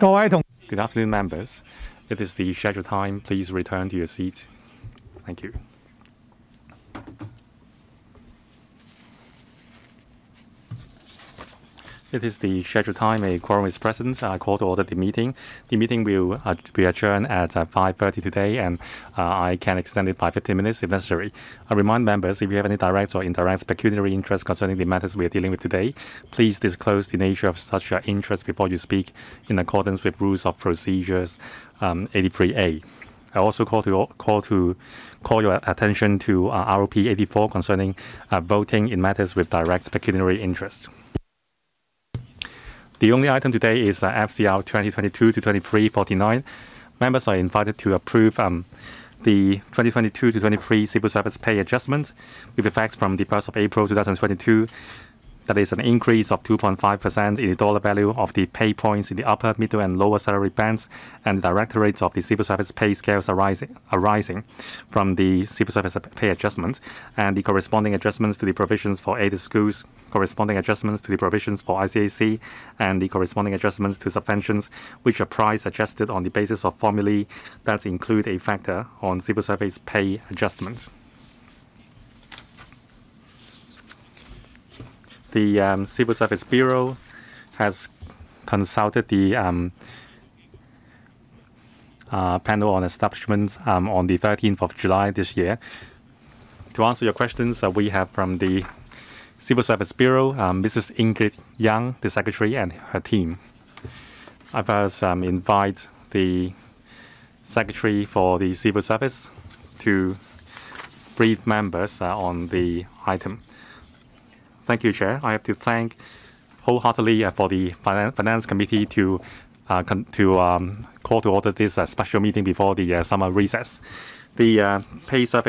Good afternoon, members. It is the scheduled time. Please return to your seat. Thank you. It is the scheduled time. A quorum is present. I call to order the meeting. The meeting will be adjourned at 5:30 today, and I can extend it by 15 minutes if necessary. I remind members, if you have any direct or indirect pecuniary interest concerning the matters we are dealing with today, please disclose the nature of such interest before you speak in accordance with Rules of Procedures 83A. I also call your attention to ROP 84 concerning voting in matters with direct pecuniary interest. The only item today is FCR 2022-23-49. Members are invited to approve the 2022-23 civil service pay adjustment with effects from the 1st of April 2022. That is an increase of 2.5% in the dollar value of the pay points in the upper, middle, and lower salary bands, and the directorates of the civil service pay scales arising from the civil service pay adjustment, and the corresponding adjustments to the provisions for aided schools, corresponding adjustments to the provisions for ICAC, and the corresponding adjustments to subventions, which are price adjusted on the basis of formulae that include a factor on civil service pay adjustments. The Civil Service Bureau has consulted the panel on establishment on the 13th of July this year. To answer your questions, we have from the Civil Service Bureau, Mrs. Ingrid Young, the Secretary, and her team. I first invite the Secretary for the Civil Service to brief members on the item. Thank you, Chair. I have to thank wholeheartedly for the Finance Committee to call to order this special meeting before the summer recess. The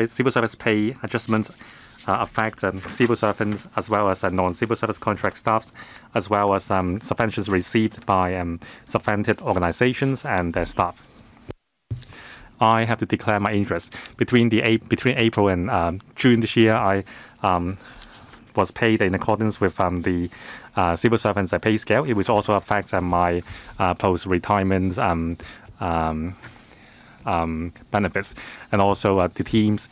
civil service pay adjustments affect civil servants as well as non-civil service contract staffs, as well as subventions received by subvented organizations and their staff. I have to declare my interest. Between April and June this year, I was paid in accordance with the civil servants' pay scale. It which also affects my post-retirement benefits. And also the teams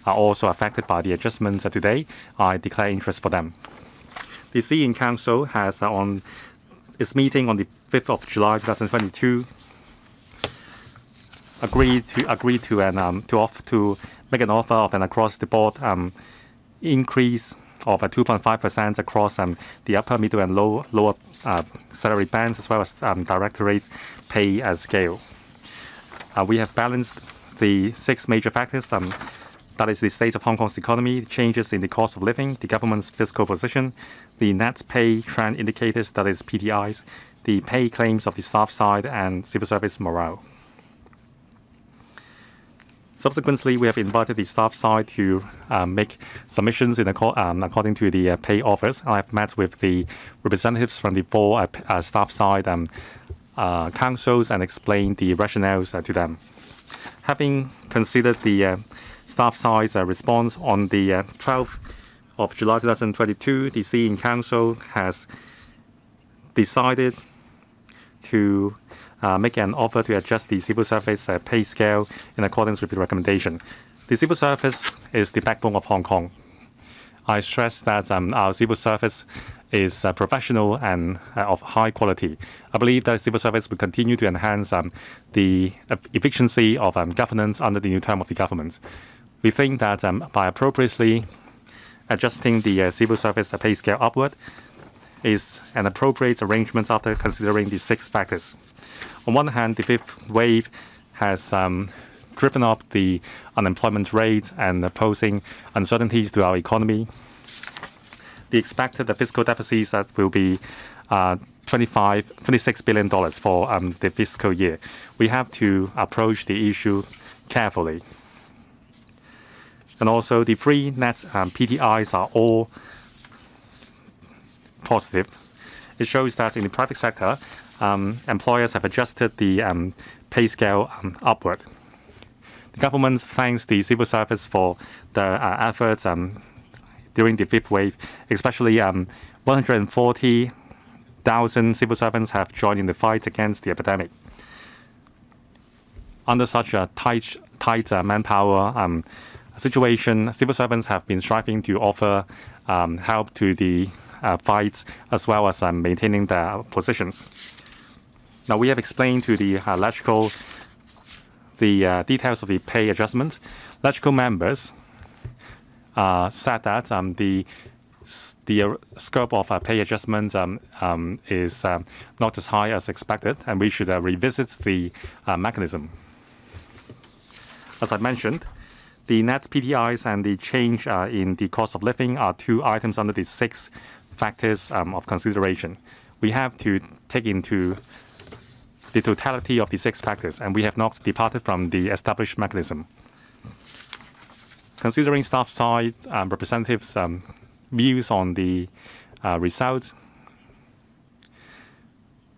are also affected by the adjustments today. I declare interest for them. The CN Council has on its meeting on the 5th of July 2022 agreed to make an offer of an across-the-board increase of 2.5% across the upper, middle, and lower salary bands, as well as directorates pay scale. We have balanced the 6 major factors. That is the state of Hong Kong's economy, changes in the cost of living, the government's fiscal position, the net pay trend indicators, that is PTIs, the pay claims of the staff side, and civil service morale. Subsequently, we have invited the staff side to make submissions according to the pay offers. I have met with the representatives from the 4 staff side councils and explained the rationales to them. Having considered the staff side's response on the 12th of July 2022, the CN Council has decided to make an offer to adjust the civil service pay scale in accordance with the recommendation. The civil service is the backbone of Hong Kong. I stress that our civil service is professional and of high quality. I believe that civil service will continue to enhance the efficiency of governance under the new term of the government. We think that by appropriately adjusting the civil service pay scale upward is an appropriate arrangement after considering the 6 factors. On one hand, the 5th wave has driven up the unemployment rate and posing uncertainties to our economy. The expected fiscal deficits that will be $26 billion for the fiscal year. We have to approach the issue carefully. And also, the 3 net PTIs are all positive. It shows that in the private sector, employers have adjusted the pay scale upward. The government thanks the civil service for the efforts during the 5th wave, especially 140 1,000 civil servants have joined in the fight against the epidemic. Under such a tight manpower situation, civil servants have been striving to offer help to the fight as well as maintaining their positions. Now, we have explained to the electrical the details of the pay adjustment. Electrical members said that the scope of pay adjustments is not as high as expected, and we should revisit the mechanism. As I mentioned, the net PTIs and the change in the cost of living are two items under the 6 factors of consideration. We have to take into the totality of the 6 factors, and we have not departed from the established mechanism. Considering staff side representatives' views on the results,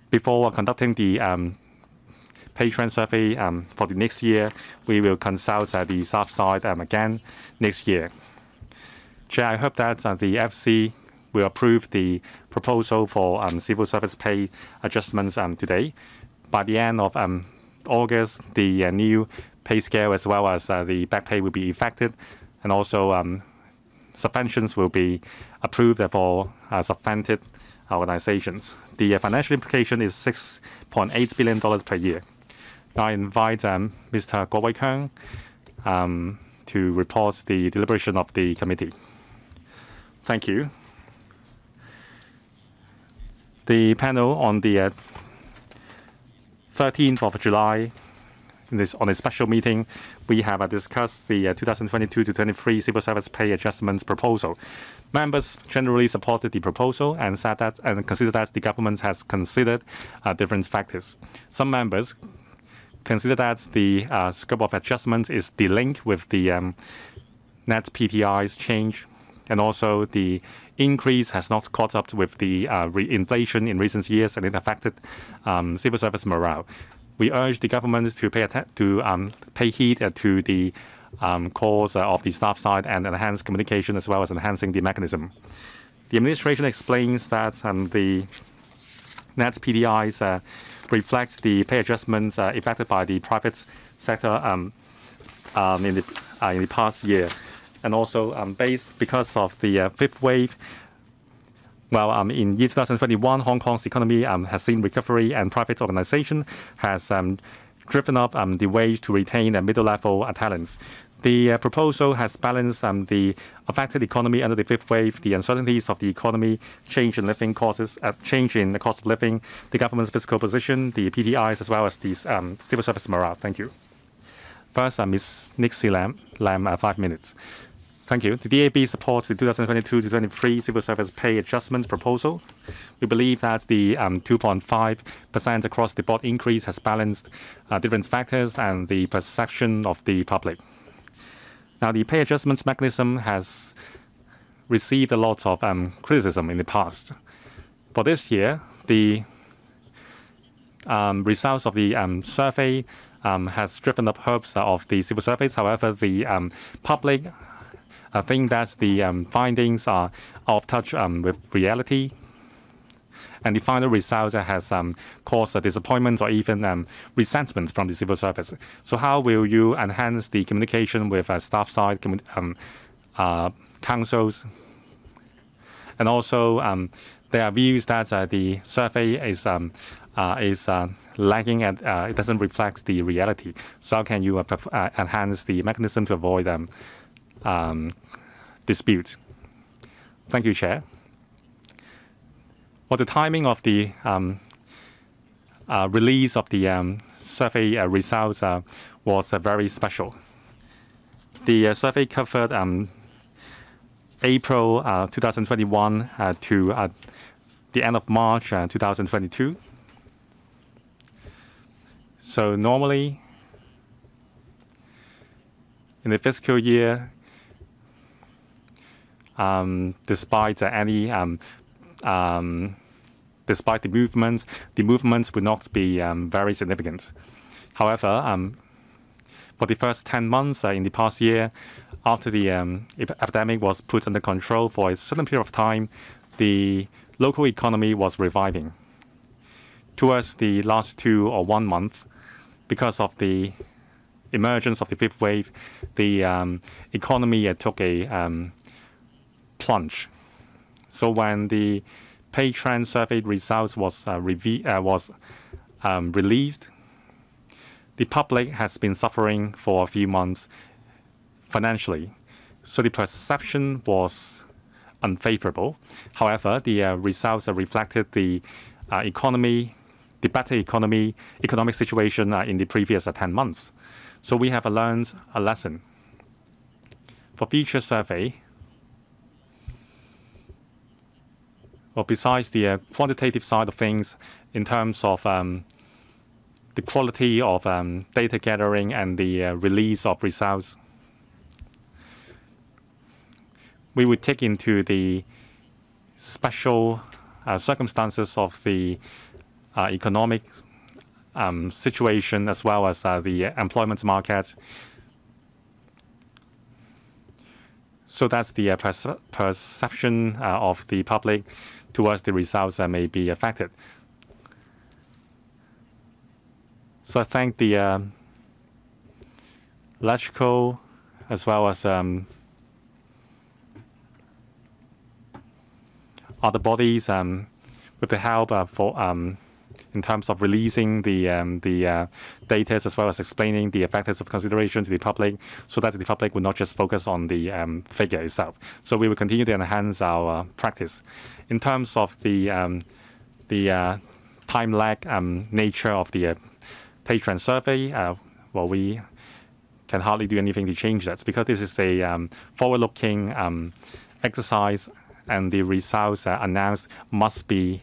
before conducting the pay trend survey for the next year, we will consult the staff side again next year. Chair, I hope that the FC will approve the proposal for civil service pay adjustments today. By the end of August, the new pay scale as well as the back pay will be effected, and also subventions will be approved for subvented organizations. The financial implication is $6.8 billion per year. Now I invite Mr. Guo Wei-Kang to report the deliberation of the committee. Thank you. The panel on the 13th of July, on a special meeting, we have discussed the 2022-23 civil service pay adjustments proposal. Members generally supported the proposal and said that and considered that the government has considered different factors. Some members consider that the scope of adjustment is delinked with the net PTI's change, and also the increase has not caught up with the inflation in recent years, and it affected civil service morale. We urge the government to pay heed to the calls of the staff side and enhance communication as well as enhancing the mechanism. The administration explains that the net PTIs reflects the pay adjustments effected by the private sector in the past year, and also because of the fifth wave. Well, in year 2021, Hong Kong's economy has seen recovery, and private organization has driven up the wage to retain middle-level talents. The proposal has balanced the affected economy under the fifth wave, the uncertainties of the economy, change in living costs, change in the cost of living, the government's fiscal position, the PTIs, as well as the civil service morale. Thank you. First, Ms. Nixie Lam, 5 minutes. Thank you. The DAB supports the 2022-23 civil service pay adjustment proposal. We believe that the 2.5% across the board increase has balanced different factors and the perception of the public. Now, the pay adjustment mechanism has received a lot of criticism in the past. For this year, the results of the survey has driven up hopes of the civil service. However, the public I think that the findings are off touch with reality, and the final result has caused a disappointment or even resentment from the civil service. So how will you enhance the communication with staff side councils? And also, there are views that the survey is lagging and it doesn't reflect the reality. So how can you enhance the mechanism to avoid dispute? Thank you, Chair. Well, the timing of the release of the survey results was very special. The survey covered April 2021 to the end of March 2022. So normally, in the fiscal year, despite despite the movements would not be very significant. However, for the first 10 months in the past year, after the epidemic was put under control for a certain period of time, the local economy was reviving. towards the last 2 or 1 month, because of the emergence of the fifth wave, the economy took a plunge. So when the pay trend survey results was released, the public has been suffering for a few months financially. So the perception was unfavorable. However, the results reflected the better economic situation in the previous 10 months. So we have learned a lesson. For future survey, well, besides the quantitative side of things, in terms of the quality of data gathering and the release of results, we would take into the special circumstances of the economic situation, as well as the employment market. So that's the perception of the public towards the results that may be affected. So I thank the electrical as well as other bodies with the help in terms of releasing the data, as well as explaining the factors of consideration to the public, so that the public will not just focus on the figure itself. So we will continue to enhance our practice. In terms of the time lag nature of the pay trend survey, well, we can hardly do anything to change that, because this is a forward-looking exercise, and the results announced must be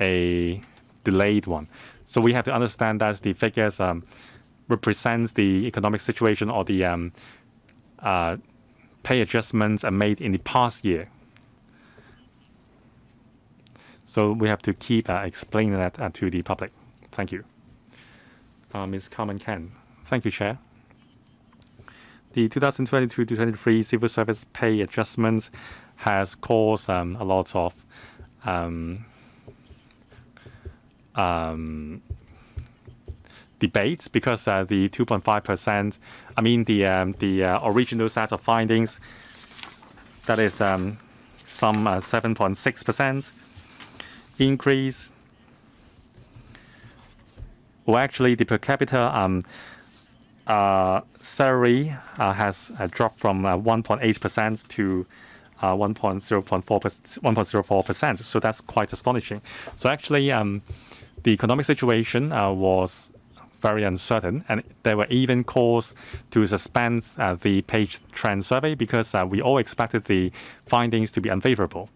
a delayed one. So we have to understand that the figures represent the economic situation, or the pay adjustments are made in the past year. So we have to keep explaining that to the public. Thank you. Ms. Carmen Ken. Thank you, Chair. The 2022-2023 civil service pay adjustments has caused a lot of debate, because the 2.5%, I mean the original set of findings, that is some 7.6% increase. Well, actually, the per capita salary has dropped from 1.8% to 1.04%. So that's quite astonishing. So actually, the economic situation was very uncertain, and there were even calls to suspend the pay trend survey, because we all expected the findings to be unfavorable.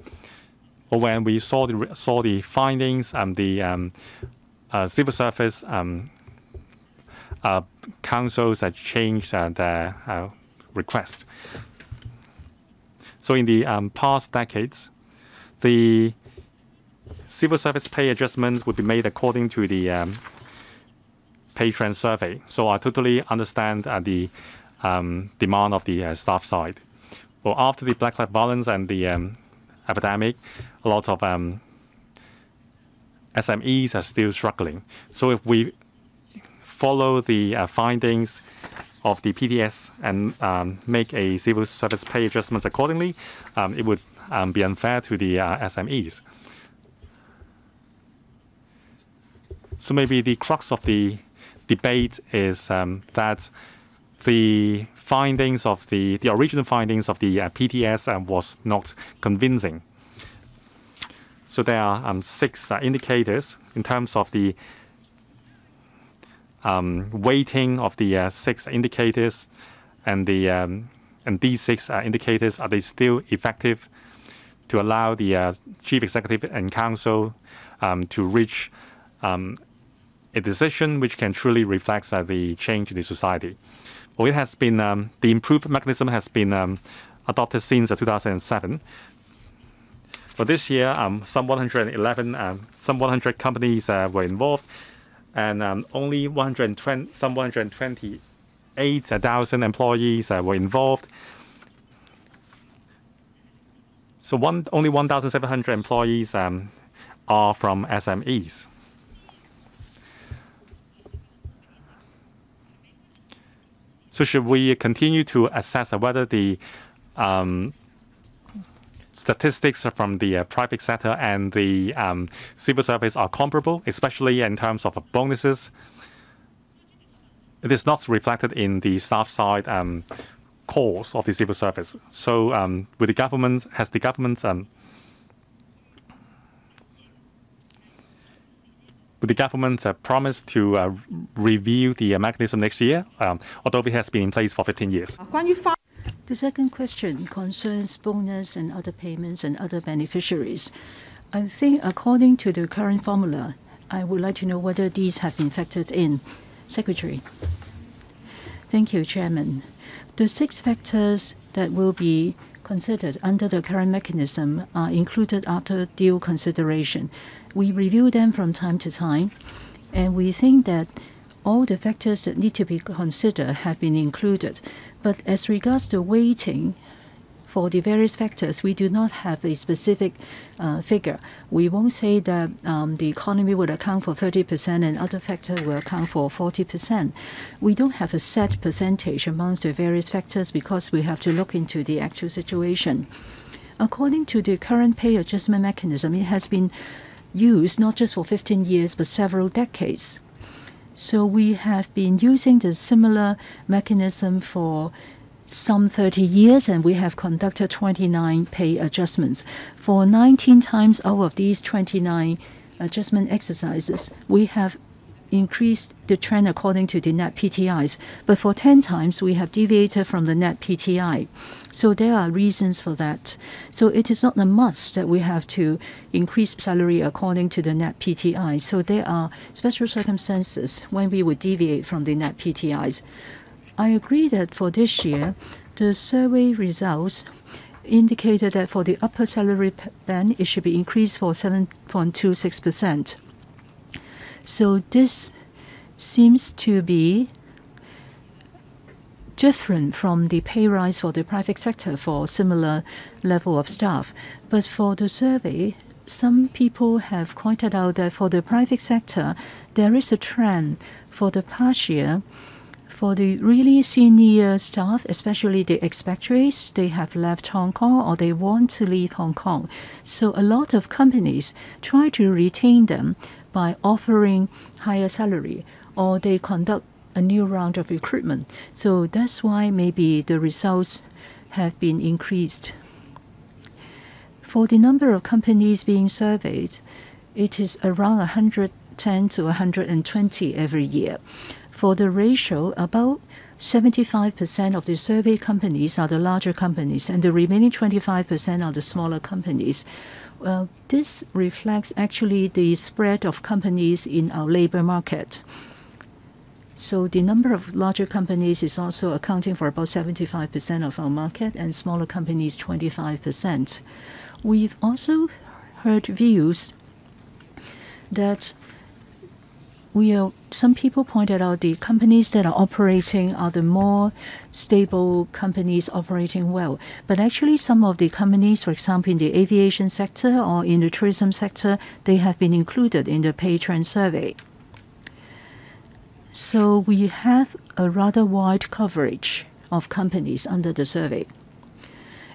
But when we saw the findings, the civil service councils changed their request. So in the past decades, the civil service pay adjustments would be made according to the pay trend survey. So I totally understand the demand of the staff side. Well, after the black lives violence and the epidemic, a lot of SMEs are still struggling. So if we follow the findings of the PTS and make a civil service pay adjustments accordingly, it would be unfair to the SMEs. So maybe the crux of the debate is that the findings of the original findings of the PTS was not convincing. So there are 6 indicators in terms of the weighting of the 6 indicators, and these 6 indicators, are they still effective to allow the chief executive and council to reach a decision which can truly reflect the change in the society? Well, it has been the improved mechanism has been adopted since 2007. For this year, some 100 companies were involved, and only 128,000 employees were involved. So only 1,700 employees are from SMEs. So should we continue to assess whether the statistics from the private sector and the civil service are comparable, especially in terms of bonuses? It is not reflected in the staff side cost of the civil service. So with the government, has the government promised to review the mechanism next year, although it has been in place for 15 years? The second question concerns bonus and other payments and other beneficiaries. I think according to the current formula, I would like to know whether these have been factored in. Secretary. Thank you, Chairman. The 6 factors that will be considered under the current mechanism are included after due consideration. We review them from time to time, and we think that all the factors that need to be considered have been included. But as regards the weighting for the various factors, we do not have a specific figure. We won't say that the economy would account for 30% and other factors will account for 40%. We don't have a set percentage amongst the various factors because we have to look into the actual situation. According to the current pay adjustment mechanism, it has been used not just for 15 years but several decades. So we have been using the similar mechanism for some 30 years, and we have conducted 29 pay adjustments. For 19 times out of these 29 adjustment exercises, we have increased the trend according to the net PTIs. But for 10 times, we have deviated from the net PTI. So there are reasons for that. So it is not a must that we have to increase salary according to the net PTI. So there are special circumstances when we would deviate from the net PTIs. I agree that for this year, the survey results indicated that for the upper salary band, it should be increased for 7.26%. So this seems to be different from the pay rise for the private sector for similar level of staff. But for the survey, some people have pointed out that for the private sector, there is a trend for the past year. For the really senior staff, especially the expatriates, they have left Hong Kong or they want to leave Hong Kong. So a lot of companies try to retain them by offering higher salary, or they conduct a new round of recruitment. So that's why maybe the results have been increased. For the number of companies being surveyed, it is around 110 to 120 every year. For the ratio, about 75% of the surveyed companies are the larger companies, and the remaining 25% are the smaller companies. This reflects actually the spread of companies in our labor market. So the number of larger companies is also accounting for about 75% of our market, and smaller companies 25%. We've also heard views that some people pointed out the companies that are operating are the more stable companies operating well. But actually some of the companies, for example, in the aviation sector or in the tourism sector, they have been included in the pay trend survey. So we have a rather wide coverage of companies under the survey.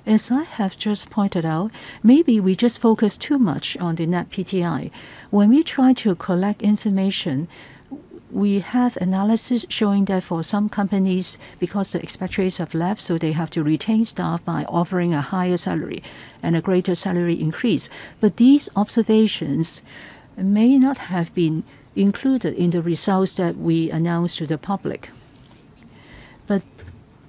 As I have just pointed out, maybe we just focus too much on the net PTI. When we try to collect information, we have analysis showing that for some companies, because the expatriates have left, so they have to retain staff by offering a higher salary and a greater salary increase. But these observations may not have been included in the results that we announced to the public. But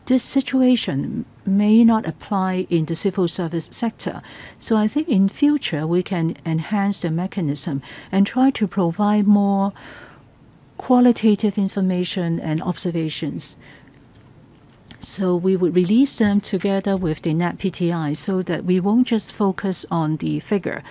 this situation may not apply in the civil service sector. So I think in future we can enhance the mechanism and try to provide more qualitative information and observations. So we would release them together with the net PTI so that we won't just focus on the figure,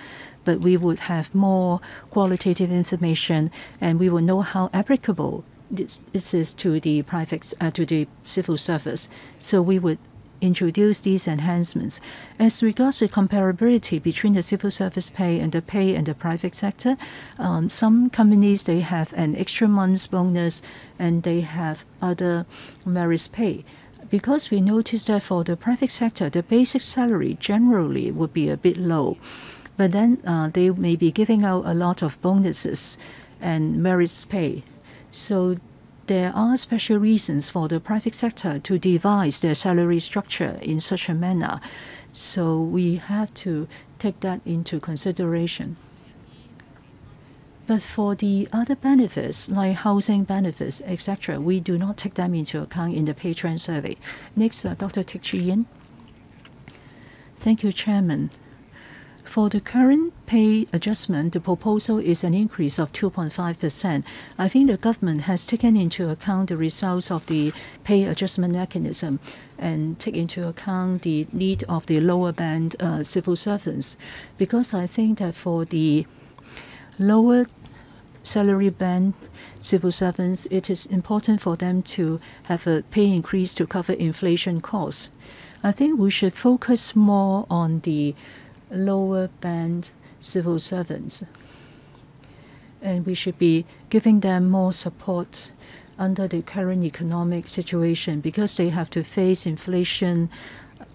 but we would have more qualitative information and we will know how applicable this is to the private, to the civil service. So we would introduce these enhancements. As regards the comparability between the civil service pay and the private sector, some companies, they have an extra month's bonus and they have other merit pay. Because we noticed that for the private sector, the basic salary generally would be a bit low, but then they may be giving out a lot of bonuses and merit pay. So there are special reasons for the private sector to devise their salary structure in such a manner. So we have to take that into consideration. But for the other benefits, like housing benefits, etc., we do not take them into account in the pay trend survey. Next, Dr. Teck Chee Yin. Thank you, Chairman. For the current pay adjustment, the proposal is an increase of 2.5%. I think the government has taken into account the results of the pay adjustment mechanism and take into account the need of the lower band civil servants. Because I think that for the lower salary band civil servants, it is important for them to have a pay increase to cover inflation costs. I think we should focus more on the lower band civil servants, and we should be giving them more support under the current economic situation because they have to face inflation,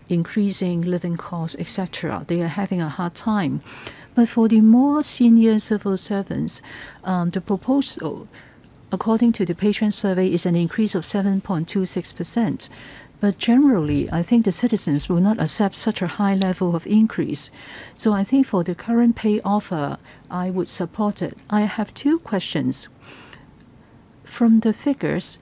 increasing living costs, etc. They are having a hard time. But for the more senior civil servants, the proposal, according to the pay trend survey, is an increase of 7.26%. But generally, I think the citizens will not accept such a high level of increase. So I think for the current pay offer, I would support it. I have two questions. From the figures,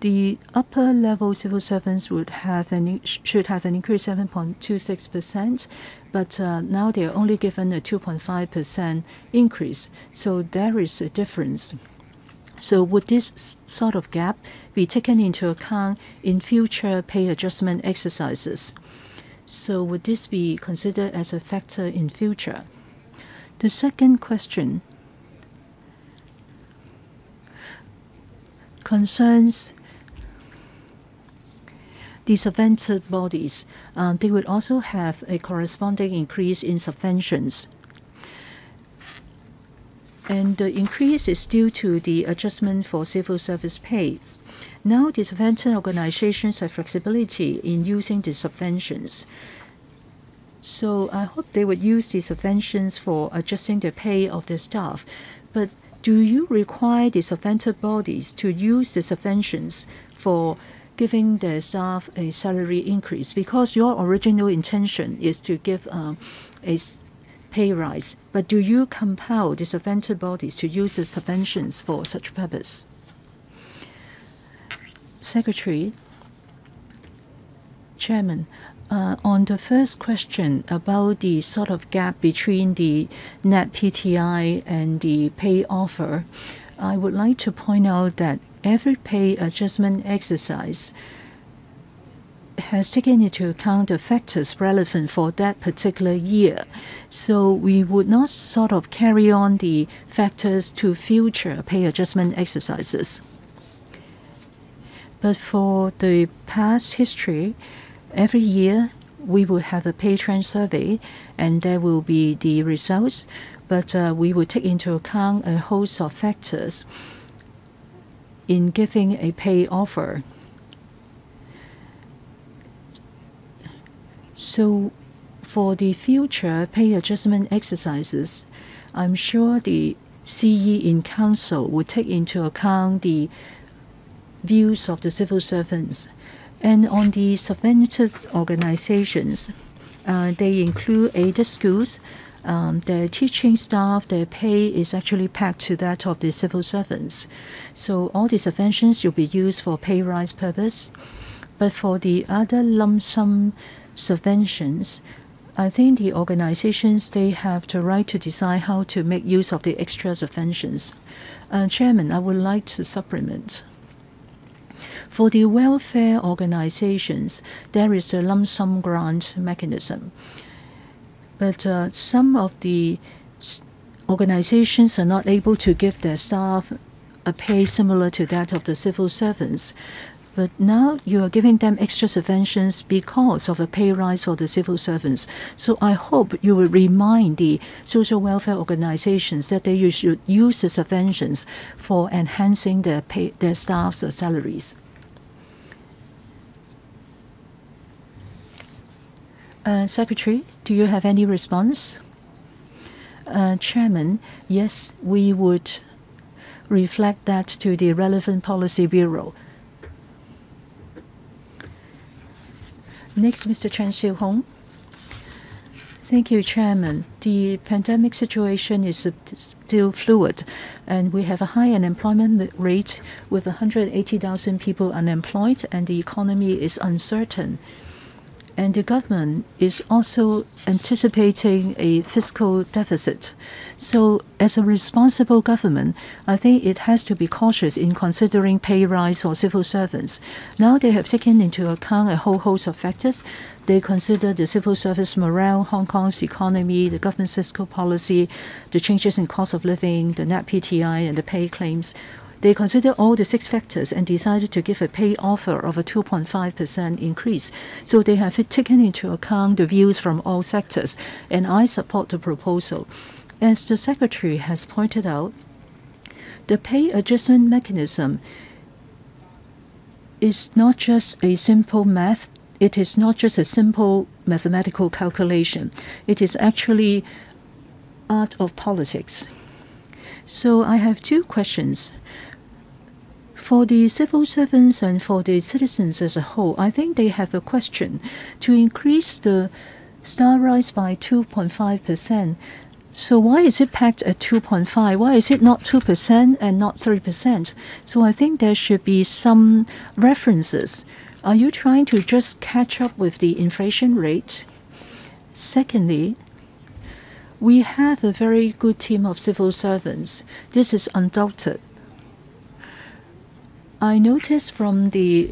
the upper level civil servants should have an increase 7.26%, but now they are only given a 2.5% increase. So there is a difference. So would this sort of gap be taken into account in future pay adjustment exercises? So would this be considered as a factor in future? The second question concerns the subvented bodies. They would also have a corresponding increase in subventions. And the increase is due to the adjustment for civil service pay. Now, the subvented organizations have flexibility in using the subventions. So I hope they would use the subventions for adjusting the pay of their staff. But do you require the subvented bodies to use the subventions for giving their staff a salary increase? Because your original intention is to give a pay rise, but do you compel the subvented bodies to use the subventions for such purpose? Secretary, Chairman, on the first question about the sort of gap between the net PTI and the pay offer, I would like to point out that every pay adjustment exercise has taken into account the factors relevant for that particular year. So we would not sort of carry on the factors to future pay adjustment exercises. But for the past history, every year we will have a pay trend survey and there will be the results, but we will take into account a host of factors in giving a pay offer. So for the future pay adjustment exercises, I'm sure the CE in Council will take into account the views of the civil servants. And on the subvented organizations, they include aided schools. Their teaching staff, their pay is actually pegged to that of the civil servants. So all the subventions will be used for pay rise purpose. But for the other lump sum subventions, I think the organizations, they have the right to decide how to make use of the extra subventions. Chairman, I would like to supplement. For the welfare organizations, there is a lump sum grant mechanism. But some of the organizations are not able to give their staff a pay similar to that of the civil servants. But now you are giving them extra subventions because of a pay rise for the civil servants. So I hope you will remind the social welfare organizations that they should use the subventions for enhancing their staff's salaries. Secretary, do you have any response? Chairman, yes, we would reflect that to the relevant policy bureau. Next, Mr. Chen Xiu-hong. Thank you, Chairman. The pandemic situation is still fluid, and we have a high unemployment rate with 180,000 people unemployed, and the economy is uncertain. And the government is also anticipating a fiscal deficit. So as a responsible government, I think it has to be cautious in considering pay rise for civil servants. Now they have taken into account a whole host of factors. They consider the civil service morale, Hong Kong's economy, the government's fiscal policy, the changes in cost of living, the net PTI, and the pay claims. They considered all the 6 factors and decided to give a pay offer of a 2.5% increase. So they have taken into account the views from all sectors, and I support the proposal. As the Secretary has pointed out, the pay adjustment mechanism is not just a simple math. It is not just a simple mathematical calculation. It is actually art of politics. So I have 2 questions. For the civil servants and for the citizens as a whole, I think they have a question. To increase the star rise by 2.5%, so why is it pegged at 2.5? Why is it not 2% and not 3%? So I think there should be some references. Are you trying to just catch up with the inflation rate? Secondly, we have a very good team of civil servants. This is undoubted. I noticed from the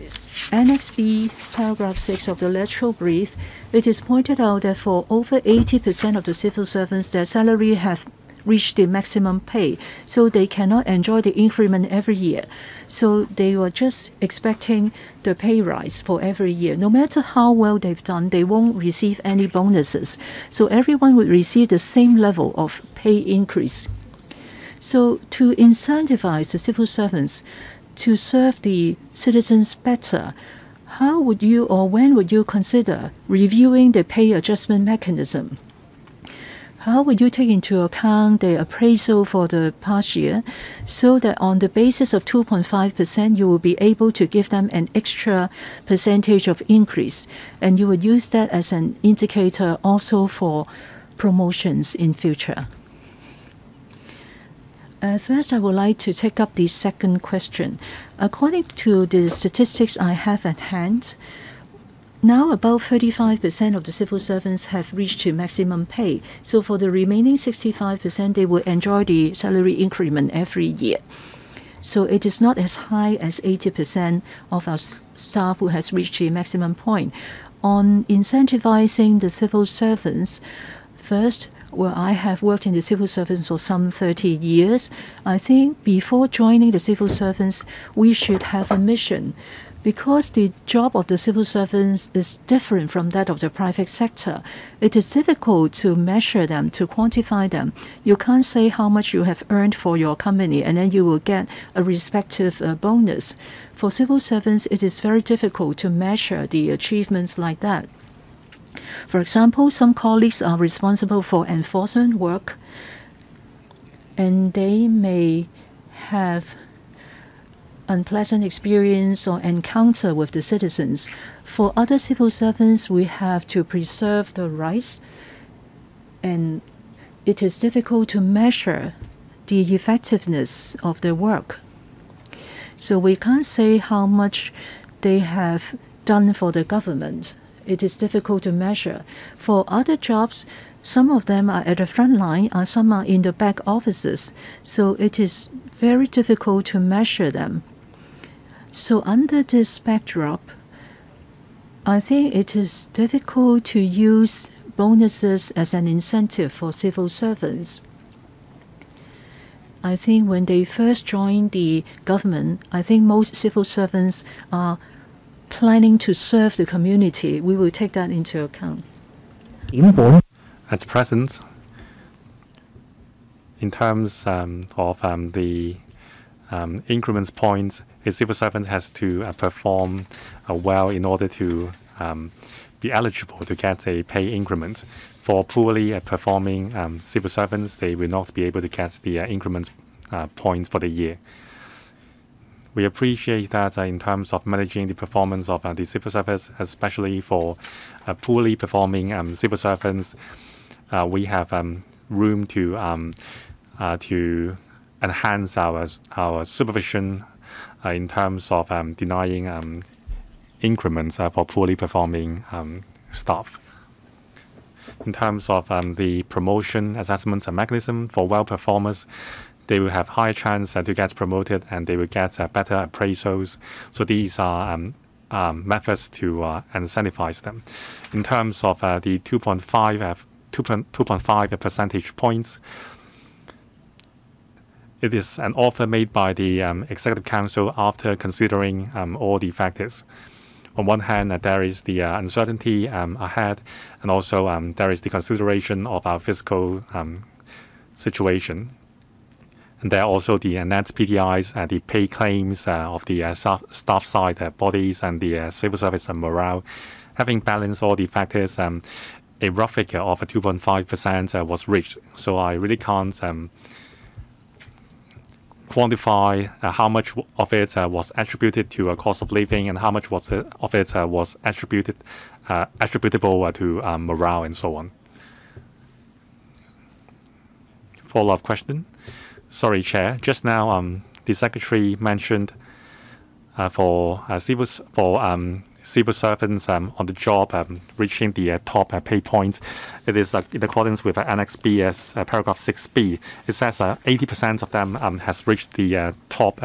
Annex B, paragraph 6 of the electoral brief, it is pointed out that for over 80% of the civil servants, their salary have reached the maximum pay, so they cannot enjoy the increment every year. So they were just expecting the pay rise for every year. No matter how well they've done, they won't receive any bonuses. So everyone would receive the same level of pay increase. So to incentivize the civil servants to serve the citizens better, how would you or when would you consider reviewing the pay adjustment mechanism? How would you take into account the appraisal for the past year so that on the basis of 2.5%, you will be able to give them an extra percentage of increase, and you would use that as an indicator also for promotions in future? First, I would like to take up the second question. According to the statistics I have at hand, now about 35% of the civil servants have reached the maximum pay. So for the remaining 65%, they will enjoy the salary increment every year. So it is not as high as 80% of our staff who has reached the maximum point. On incentivizing the civil servants, first, well, I have worked in the civil servants for some 30 years. I think before joining the civil servants, we should have a mission, because the job of the civil servants is different from that of the private sector. It is difficult to measure them, to quantify them. You can't say how much you have earned for your company and then you will get a respective bonus. For civil servants, it is very difficult to measure the achievements like that. For example, some colleagues are responsible for enforcement work, and they may have unpleasant experience or encounter with the citizens. For other civil servants, we have to preserve the rights, and it is difficult to measure the effectiveness of their work. So we can't say how much they have done for the government. It is difficult to measure. For other jobs, some of them are at the front line and some are in the back offices. So it is very difficult to measure them. So under this backdrop, I think it is difficult to use bonuses as an incentive for civil servants. I think when they first join the government, I think most civil servants are planning to serve the community. We will take that into account. At present, in terms of the increments points, a civil servant has to perform well in order to be eligible to get a pay increment. For poorly performing civil servants, they will not be able to get the increment points for the year. We appreciate that in terms of managing the performance of the civil service, especially for poorly performing civil servants, we have room to enhance our supervision in terms of denying increments for poorly performing staff. In terms of the promotion assessment mechanism for well performers, they will have higher chance to get promoted and they will get better appraisals. So these are methods to incentivize them. In terms of the 2.5 percentage points, it is an offer made by the Executive Council after considering all the factors. On one hand, there is the uncertainty ahead, and also there is the consideration of our fiscal situation. And there are also the net PDIs, the pay claims of the staff side bodies and the civil service and morale. Having balanced all the factors, a rough figure of 2.5% was reached. So I really can't quantify how much of it was attributed to a cost of living and how much of it was attributable to morale and so on. Follow-up question. Sorry, Chair. Just now, the Secretary mentioned for civil servants on the job reaching the top pay point. It is in accordance with Annex B as paragraph 6B. It says 80% of them has reached the top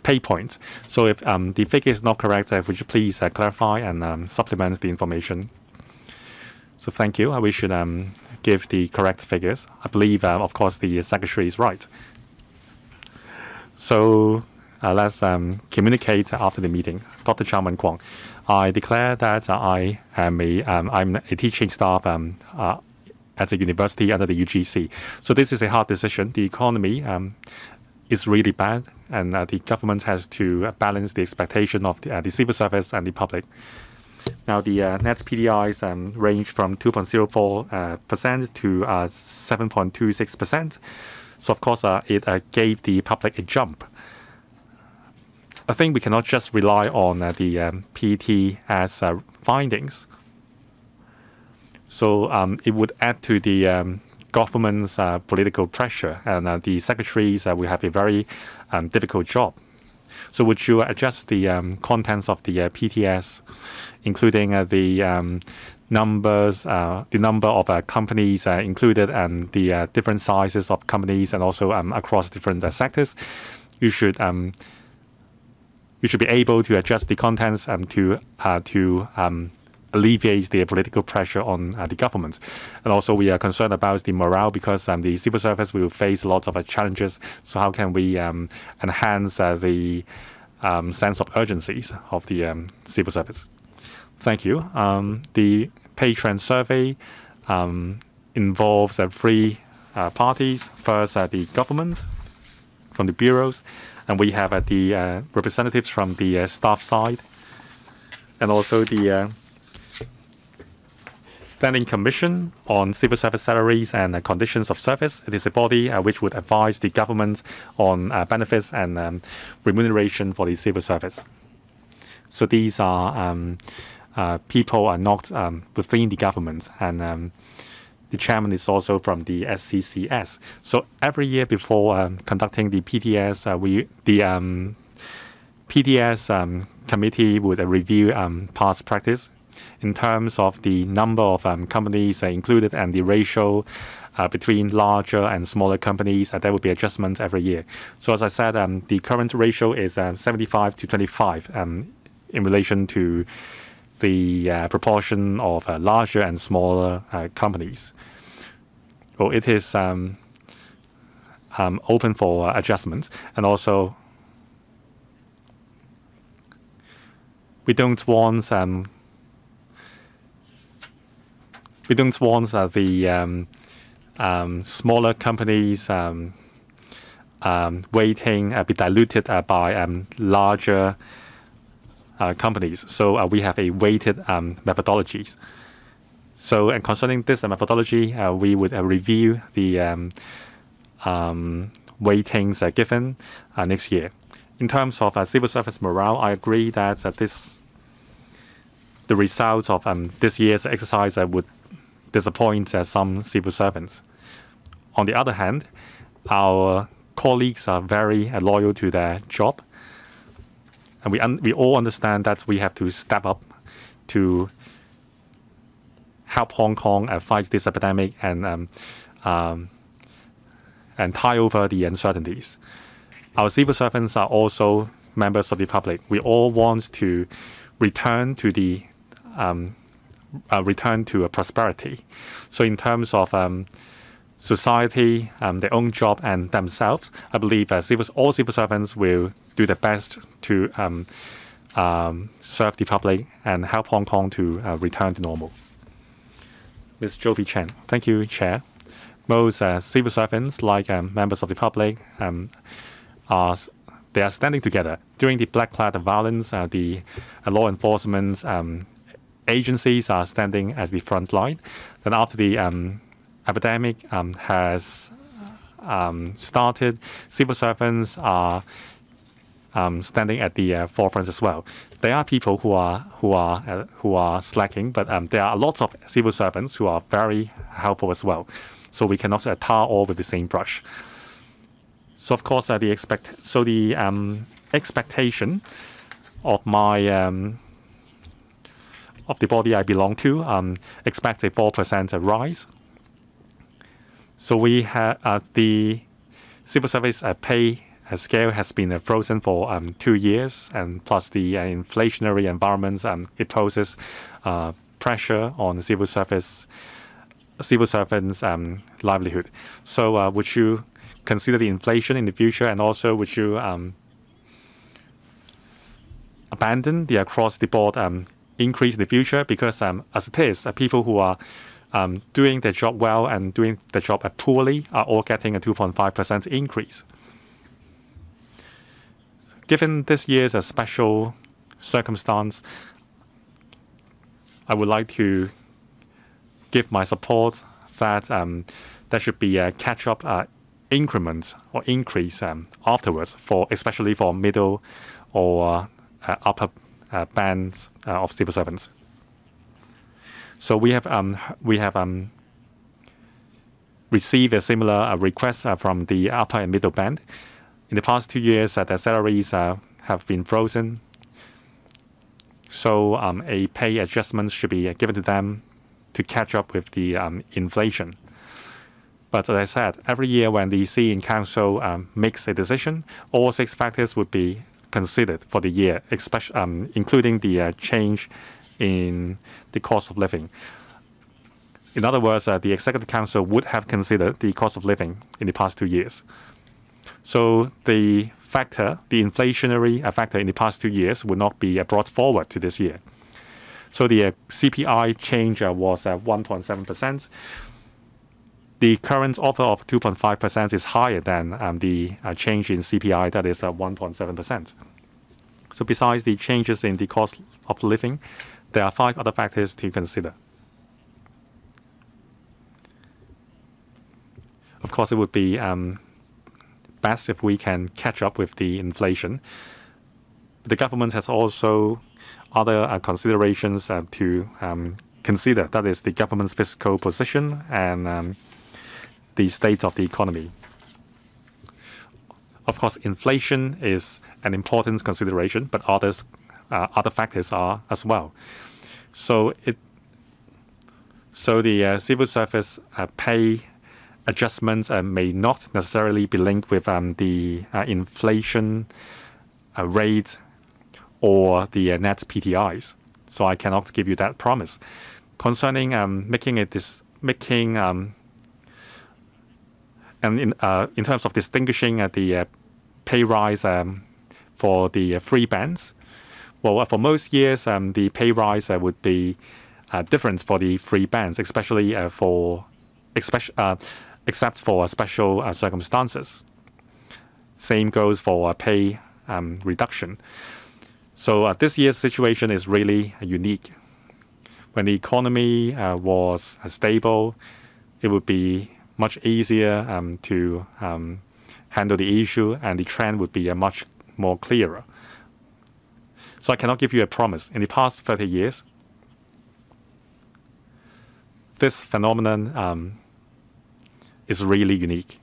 pay point. So if the figure is not correct, would you please clarify and supplement the information? So thank you. We should give the correct figures. I believe, of course, the Secretary is right. So let's communicate after the meeting. Dr. Chow Man Kwong, I declare that I'm a teaching staff at a university under the UGC. So this is a hard decision. The economy is really bad, and the government has to balance the expectation of the civil service and the public. Now, the net PDIs range from 2.04% to 7.26%. So, of course, it gave the public a jump. I think we cannot just rely on the PTS findings. So it would add to the government's political pressure, and the secretaries will have a very difficult job. So would you adjust the contents of the PTS, including the numbers, the number of companies included, and the different sizes of companies, and also across different sectors? You should be able to adjust the contents to alleviate the political pressure on the government. And also we are concerned about the morale because the civil service will face lots of challenges. So how can we enhance the sense of urgency of the civil service? Thank you. The pay trend survey involves three parties. First, the government from the bureaus, and we have the representatives from the staff side, and also the Standing Commission on Civil Service Salaries and Conditions of Service. It is a body which would advise the government on benefits and remuneration for the civil service. So these are people are not within the government, and the chairman is also from the SCCS. So every year before conducting the PTS, the PTS committee would review past practice in terms of the number of companies included and the ratio between larger and smaller companies. There will be adjustments every year. So as I said, the current ratio is 75 to 25 in relation to the proportion of larger and smaller companies. Well, it is open for adjustments, and also we don't want the smaller companies weighting be diluted by larger companies. So we have a weighted methodologies. So and concerning this methodology, we would review the weightings given next year. In terms of civil service morale, I agree that the results of this year's exercise would disappoint some civil servants. On the other hand, our colleagues are very loyal to their job, and we all understand that we have to step up to help Hong Kong fight this epidemic and tie over the uncertainties. Our civil servants are also members of the public. We all want to return to prosperity. So in terms of society, their own job and themselves, I believe all civil servants will do their best to serve the public and help Hong Kong to return to normal. Ms. Jovi Chen. Thank you, Chair. Most civil servants, like members of the public, they are standing together. During the Black Cloud violence, the law enforcement agencies are standing at the front line. Then after the epidemic has started, civil servants are standing at the forefront as well. There are people who are slacking, but there are lots of civil servants who are very helpful as well. So we cannot tar all with the same brush. So of course, the expectation of my of the body I belong to expects a 4% rise. So we have the civil service pay scale has been frozen for 2 years, and plus the inflationary environment, it poses pressure on civil servants' livelihood. So would you consider the inflation in the future, and also would you abandon the across-the-board increase in the future? Because as it is, people who are doing their job well and doing their job poorly are all getting a 2.5% increase. Given this year's special circumstance, I would like to give my support that there should be a catch-up increment or increase afterwards, especially for middle or upper bands of civil servants. So we have received a similar request from the upper and middle band. In the past 2 years, their salaries have been frozen. So a pay adjustment should be given to them to catch up with the inflation. But as I said, every year when the CE Council makes a decision, all 6 factors would be considered for the year, especially, including the change in the cost of living. In other words, the Executive Council would have considered the cost of living in the past 2 years. So the inflationary factor in the past 2 years would not be brought forward to this year. So the CPI change was 1.7%. The current offer of 2.5% is higher than the change in CPI, that is 1.7%. So besides the changes in the cost of living, there are 5 other factors to consider. Of course, it would be best if we can catch up with the inflation. The government has also other considerations to consider. That is the government's fiscal position and the state of the economy. Of course, inflation is an important consideration, but other factors are as well. So the civil service pay adjustments may not necessarily be linked with the inflation rate or the net PTIs. So I cannot give you that promise. Concerning making And in terms of distinguishing the pay rise for the free bands, well, for most years, the pay rise would be different for the free bands, especially except for special circumstances. Same goes for pay reduction. So this year's situation is really unique. When the economy was stable, it would be much easier to handle the issue, and the trend would be much more clearer. So I cannot give you a promise. In the past 30 years, this phenomenon is really unique.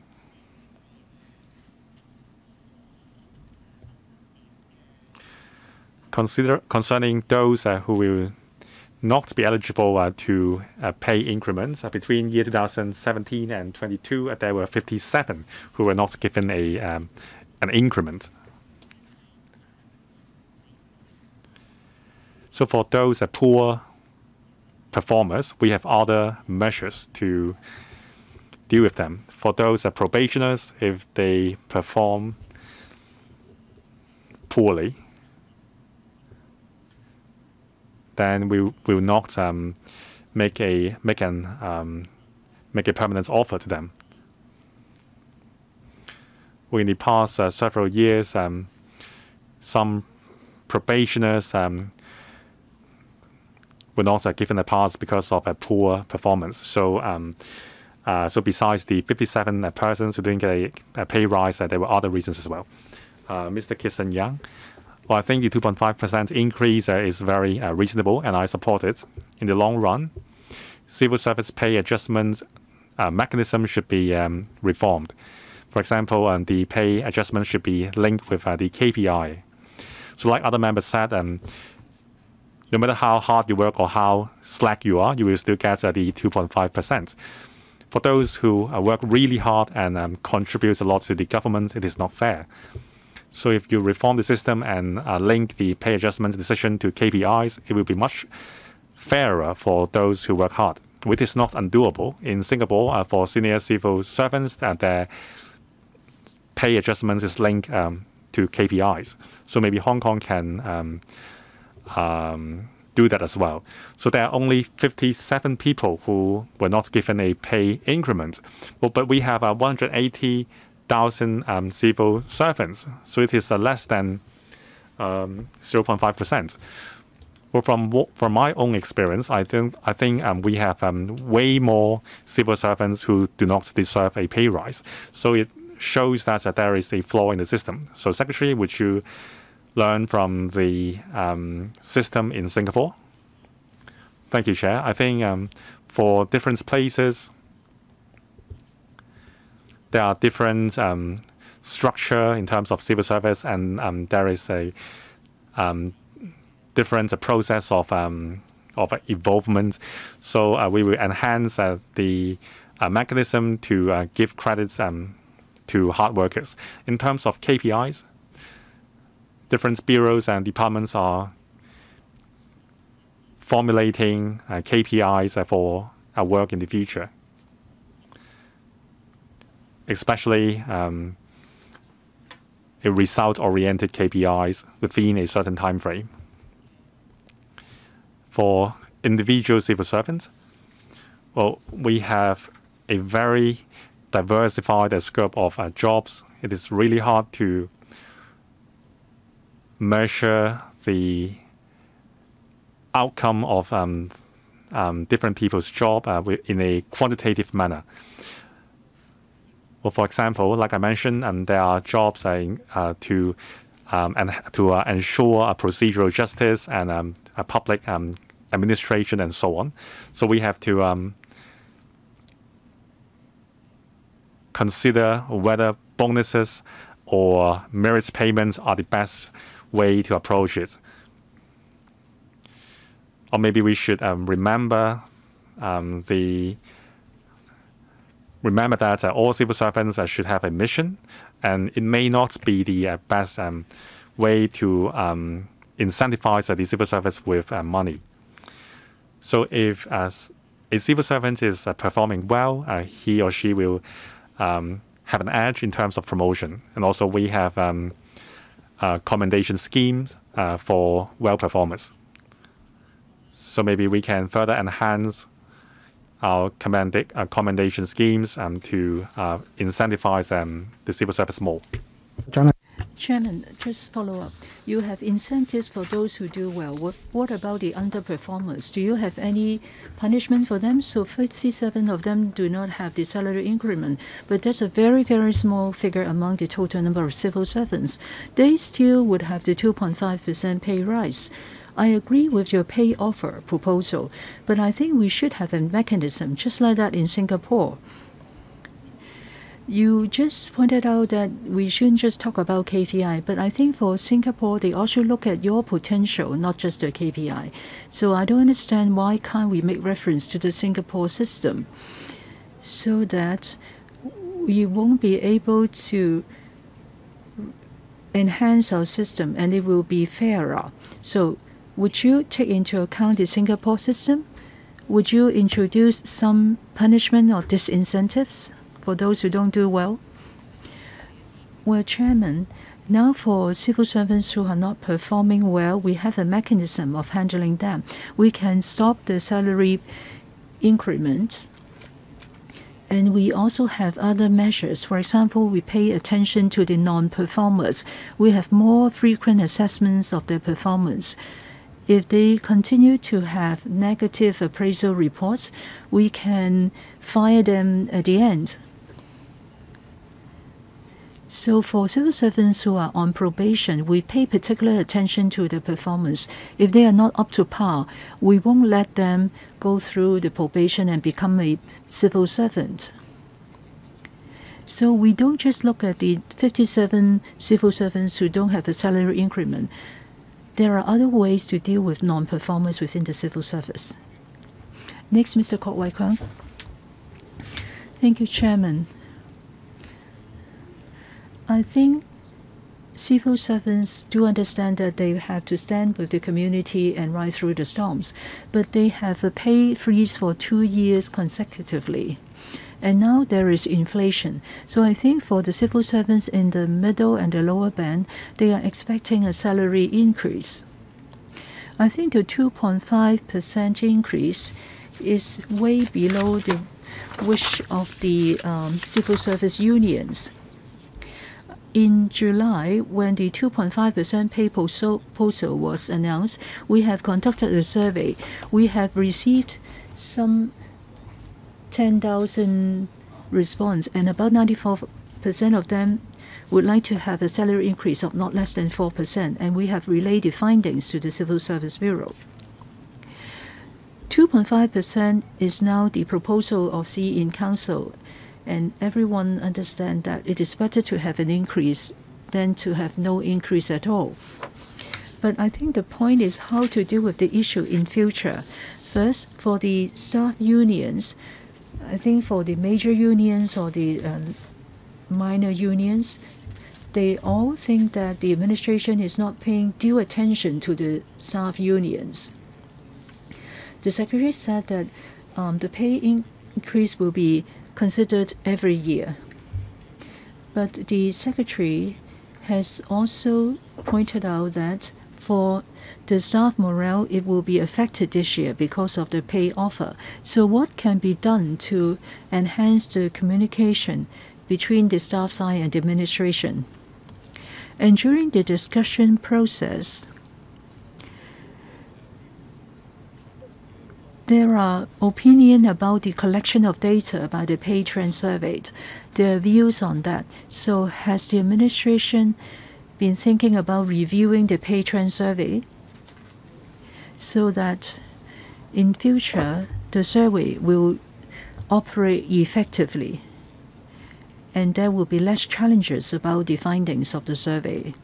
Concerning those who will not be eligible to pay increments, between year 2017 and 22, there were 57 who were not given an increment. So for those poor performers, we have other measures to deal with them. For those probationers, if they perform poorly, then we will not make a permanent offer to them. In the past several years, some probationers were not given a pass because of a poor performance. So, so besides the 57 persons who didn't get a pay rise, there were other reasons as well. Mr. Kisson Young. Well, I think the 2.5% increase is very reasonable, and I support it. In the long run, civil service pay adjustment mechanism should be reformed. For example, the pay adjustment should be linked with the KPI. So like other members said, no matter how hard you work or how slack you are, you will still get the 2.5%. For those who work really hard and contribute a lot to the government, it is not fair. So if you reform the system and link the pay adjustment decision to KPIs, it will be much fairer for those who work hard, which is not undoable. In Singapore, for senior civil servants, their pay adjustments is linked to KPIs. So maybe Hong Kong can do that as well. So there are only 57 people who were not given a pay increment. Well, but we have 180,000 civil servants, so it is less than 0.5%. Well, from my own experience, I think we have way more civil servants who do not deserve a pay rise. So it shows that there is a flaw in the system. So, Secretary, would you learn from the system in Singapore? Thank you, Chair. I think for different places, there are different structure in terms of civil service, and there is a different process of involvement. So we will enhance the mechanism to give credits to hard workers. In terms of KPIs, different bureaus and departments are formulating KPIs for our work in the future, especially a result-oriented KPIs within a certain time frame. For individual civil servants, well, we have a very diversified scope of jobs. It is really hard to measure the outcome of different people's job in a quantitative manner. Well, for example, like I mentioned, there are jobs to ensure procedural justice and public administration and so on. So we have to consider whether bonuses or merit payments are the best way to approach it. Or maybe we should remember that all civil servants should have a mission, and it may not be the best way to incentivize the civil service with money. So if a civil servant is performing well, he or she will have an edge in terms of promotion. And also we have commendation schemes for well performers. So maybe we can further enhance our commendation schemes to incentivize the civil service more. Chairman, just follow up. You have incentives for those who do well. What about the underperformers? Do you have any punishment for them? So 57 of them do not have the salary increment, but that's a very, very small figure among the total number of civil servants. They still would have the 2.5% pay rise. I agree with your pay offer proposal, but I think we should have a mechanism just like that in Singapore. You just pointed out that we shouldn't just talk about KPI, but I think for Singapore, they also look at your potential, not just the KPI. So I don't understand why can't we make reference to the Singapore system so that we won't be able to enhance our system and it will be fairer. So would you take into account the Singapore system? Would you introduce some punishment or disincentives for those who don't do well? Well, Chairman, now for civil servants who are not performing well, we have a mechanism of handling them. We can stop the salary increments, and we also have other measures. For example, we pay attention to the non-performers. We have more frequent assessments of their performance. If they continue to have negative appraisal reports, we can fire them at the end. So for civil servants who are on probation, we pay particular attention to their performance. If they are not up to par, we won't let them go through the probation and become a civil servant. So we don't just look at the 57 civil servants who don't have a salary increment. There are other ways to deal with non-performers within the civil service. Next, Mr. Kok Wai Kwang. Thank you, Chairman. I think civil servants do understand that they have to stand with the community and ride through the storms, but they have a pay freeze for 2 years consecutively. And now there is inflation. So I think for the civil servants in the middle and the lower band, they are expecting a salary increase. I think the 2.5% increase is way below the wish of the civil service unions. In July, when the 2.5% pay proposal was announced, we have conducted a survey. We have received some 10,000 response, and about 94% of them would like to have a salary increase of not less than 4%, and we have relayed the findings to the Civil Service Bureau. 2.5% is now the proposal of CE in Council, and everyone understands that it is better to have an increase than to have no increase at all. But I think the point is how to deal with the issue in future. First, for the staff unions, I think for the major unions or the minor unions, they all think that the administration is not paying due attention to the staff unions. The Secretary said that the pay increase will be considered every year. But the Secretary has also pointed out that for the staff morale, it will be affected this year because of the pay offer. So what can be done to enhance the communication between the staff side and the administration? And during the discussion process, there are opinions about the collection of data by the pay trend survey. There are views on that. So has the administration been thinking about reviewing the pay trend survey so that in future the survey will operate effectively and there will be less challenges about the findings of the survey?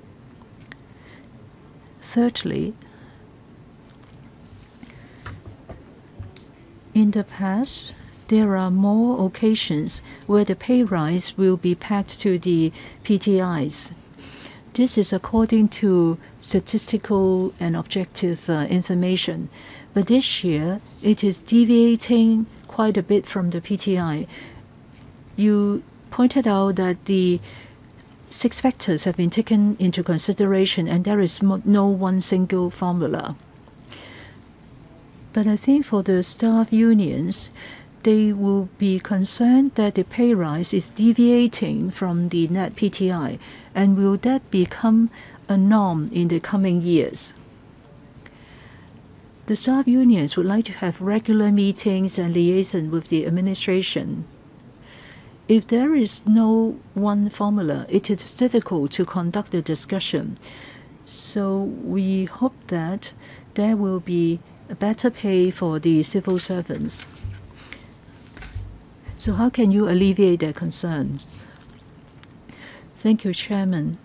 Thirdly, in the past, there are more occasions where the pay rise will be pegged to the PTIs. This is according to statistical and objective information. But this year, it is deviating quite a bit from the PTI. You pointed out that the 6 factors have been taken into consideration and there is no one single formula. But I think for the staff unions, they will be concerned that the pay rise is deviating from the net PTI, and will that become a norm in the coming years? The staff unions would like to have regular meetings and liaison with the administration. If there is no one formula, it is difficult to conduct a discussion. So we hope that there will be a better pay for the civil servants. So how can you alleviate their concerns? Thank you, Chairman.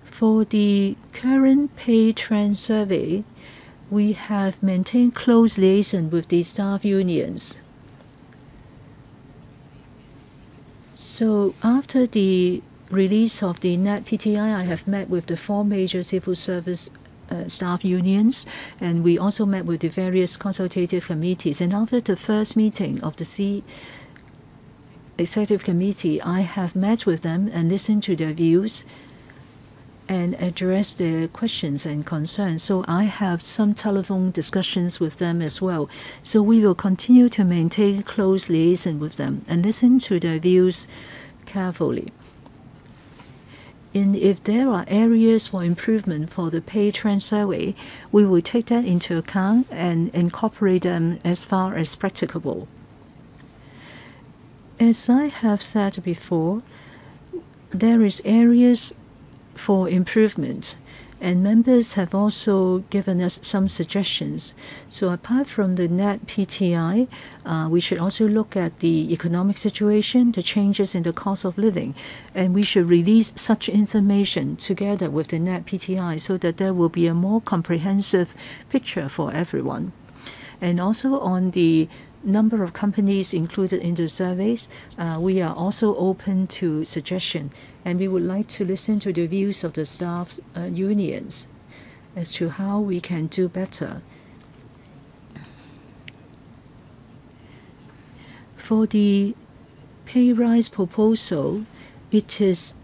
For the current pay trend survey, we have maintained close liaison with the staff unions. So after the release of the net PTI, I have met with the 4 major civil service staff unions, and we also met with the various consultative committees. And after the first meeting of the Executive Committee, I have met with them and listened to their views and addressed their questions and concerns. So I have some telephone discussions with them as well. So we will continue to maintain close liaison with them and listen to their views carefully. And if there are areas for improvement for the pay trend survey, we will take that into account and incorporate them as far as practicable. As I have said before, there is areas for improvement, and members have also given us some suggestions. So apart from the net PTI, we should also look at the economic situation, the changes in the cost of living, and we should release such information together with the net PTI so that there will be a more comprehensive picture for everyone. And also on the number of companies included in the surveys, we are also open to suggestion, and we would like to listen to the views of the staff unions as to how we can do better. For the pay rise proposal, it is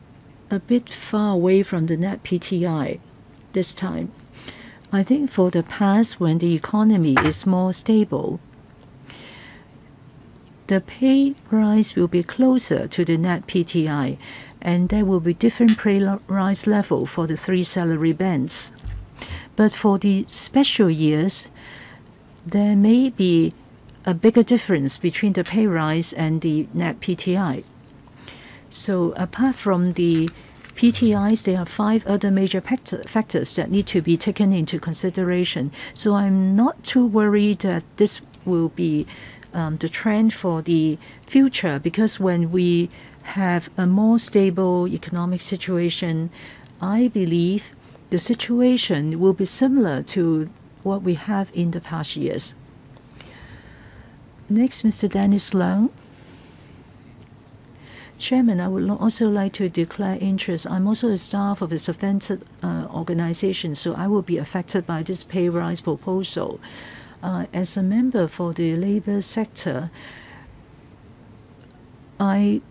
a bit far away from the net PTI this time. I think for the past, when the economy is more stable, the pay rise will be closer to the net PTI, and there will be different pay rise level for the 3 salary bands. But for the special years, there may be a bigger difference between the pay rise and the net PTI. So apart from the PTIs, there are 5 other major factors that need to be taken into consideration. So I'm not too worried that this will be the trend for the future, because when we have a more stable economic situation, I believe the situation will be similar to what we have in the past years. Next, Mr. Dennis Leung. Chairman, I would also like to declare interest. I'm also a staff of a subvented organization, so I will be affected by this pay rise proposal. As a member for the labor sector, I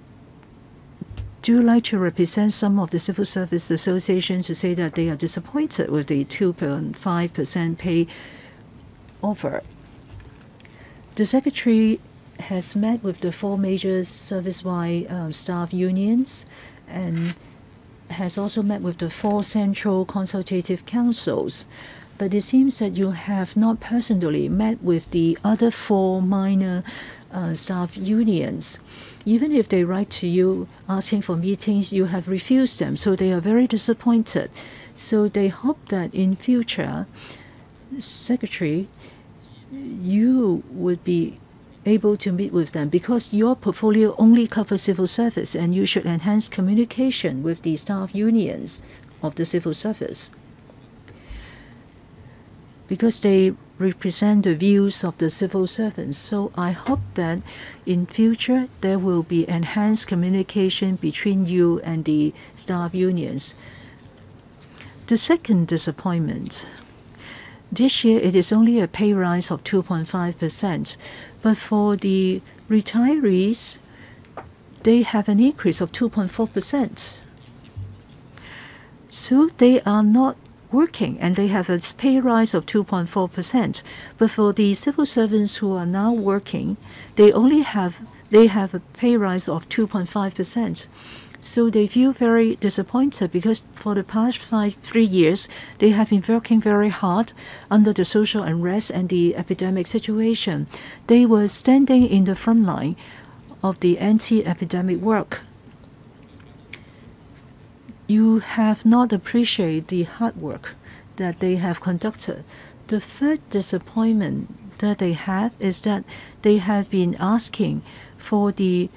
do like to represent some of the civil service associations to say that they are disappointed with the 2.5% pay offer. The Secretary has met with the 4 major service-wide staff unions and has also met with the 4 central consultative councils. But it seems that you have not personally met with the other 4 minor staff unions. Even if they write to you asking for meetings, you have refused them. So they are very disappointed. So they hope that in future, Secretary, you would be able to meet with them, because your portfolio only covers civil service, and you should enhance communication with the staff unions of the civil service, because they represent the views of the civil servants. So I hope that in future there will be enhanced communication between you and the staff unions. The second disappointment, this year it is only a pay rise of 2.5%, but for the retirees, they have an increase of 2.4%. So they are not working, and they have a pay rise of 2.4%. But for the civil servants who are now working, they have a pay rise of 2.5%. So they feel very disappointed because for the past 3 years, they have been working very hard under the social unrest and the epidemic situation. They were standing in the front line of the anti-epidemic work. You have not appreciated the hard work that they have conducted. The third disappointment that they have is that they have been asking for the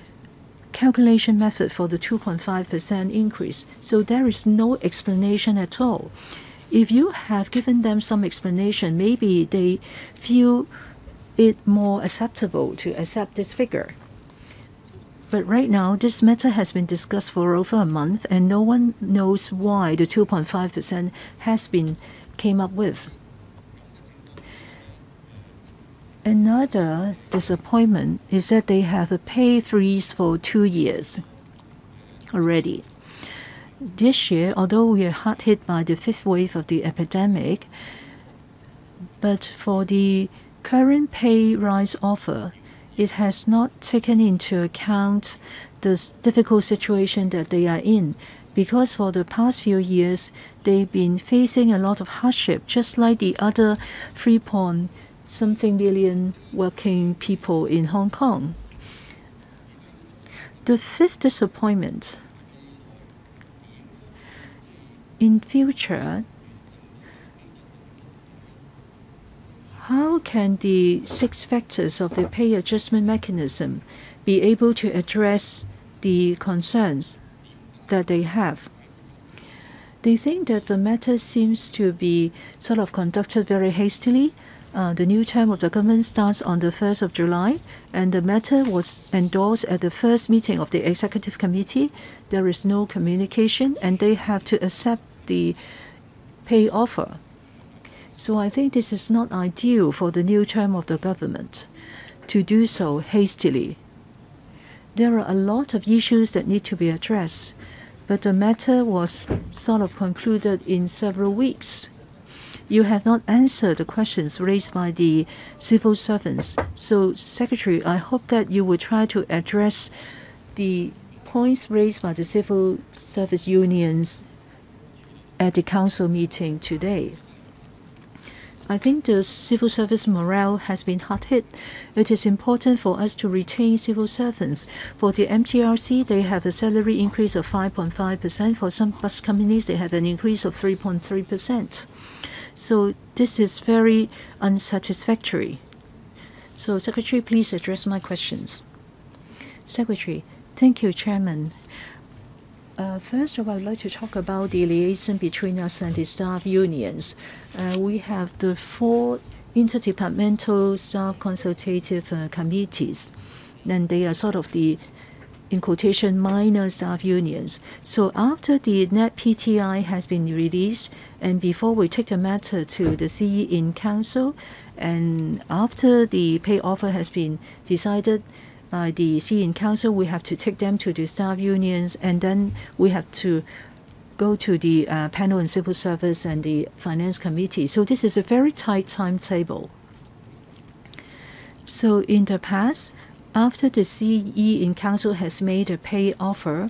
calculation method for the 2.5% increase. So there is no explanation at all. If you have given them some explanation, maybe they feel it more acceptable to accept this figure. But right now, this matter has been discussed for over a month, and no one knows why the 2.5% has been came up with. Another disappointment is that they have a pay freeze for 2 years already. This year, although we are hard hit by the fifth wave of the epidemic, but for the current pay rise offer, it has not taken into account the difficult situation that they are in, because for the past few years, they've been facing a lot of hardship, just like the other 3-something million working people in Hong Kong. The fifth disappointment, in future, how can the 6 factors of the pay adjustment mechanism be able to address the concerns that they have? They think that the matter seems to be sort of conducted very hastily. The new term of the government starts on the 1st of July, and the matter was endorsed at the first meeting of the executive committee. There is no communication, and they have to accept the pay offer. So I think this is not ideal for the new term of the government to do so hastily. There are a lot of issues that need to be addressed, but the matter was sort of concluded in several weeks. You have not answered the questions raised by the civil servants. So, Secretary, I hope that you will try to address the points raised by the civil service unions at the council meeting today. I think the civil service morale has been hard hit. It is important for us to retain civil servants. For the MTRC, they have a salary increase of 5.5%. For some bus companies, they have an increase of 3.3%. So this is very unsatisfactory. So, Secretary, please address my questions. Secretary, thank you, Chairman. First of all, I would like to talk about the liaison between us and the staff unions. We have the 4 interdepartmental staff consultative committees, and they are sort of the, in quotation, minor staff unions. So after the net PTI has been released, and before we take the matter to the CE in Council, and after the pay offer has been decided by the CE in Council, we have to take them to the staff unions, and then we have to go to the panel on civil service and the finance committee. So this is a very tight timetable. So in the past, after the CE in Council has made a pay offer,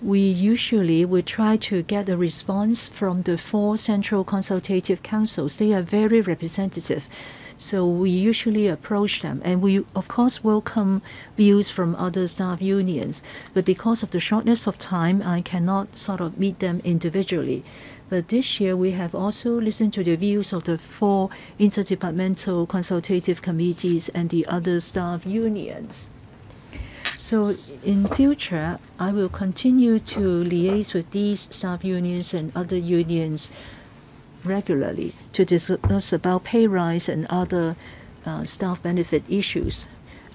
we usually would try to get a response from the 4 central consultative councils. They are very representative. So we usually approach them, and we of course welcome views from other staff unions. But because of the shortness of time, I cannot sort of meet them individually. But this year we have also listened to the views of the 4 interdepartmental consultative committees and the other staff unions. So in future, I will continue to liaise with these staff unions and other unions regularly to discuss about pay rise and other staff benefit issues.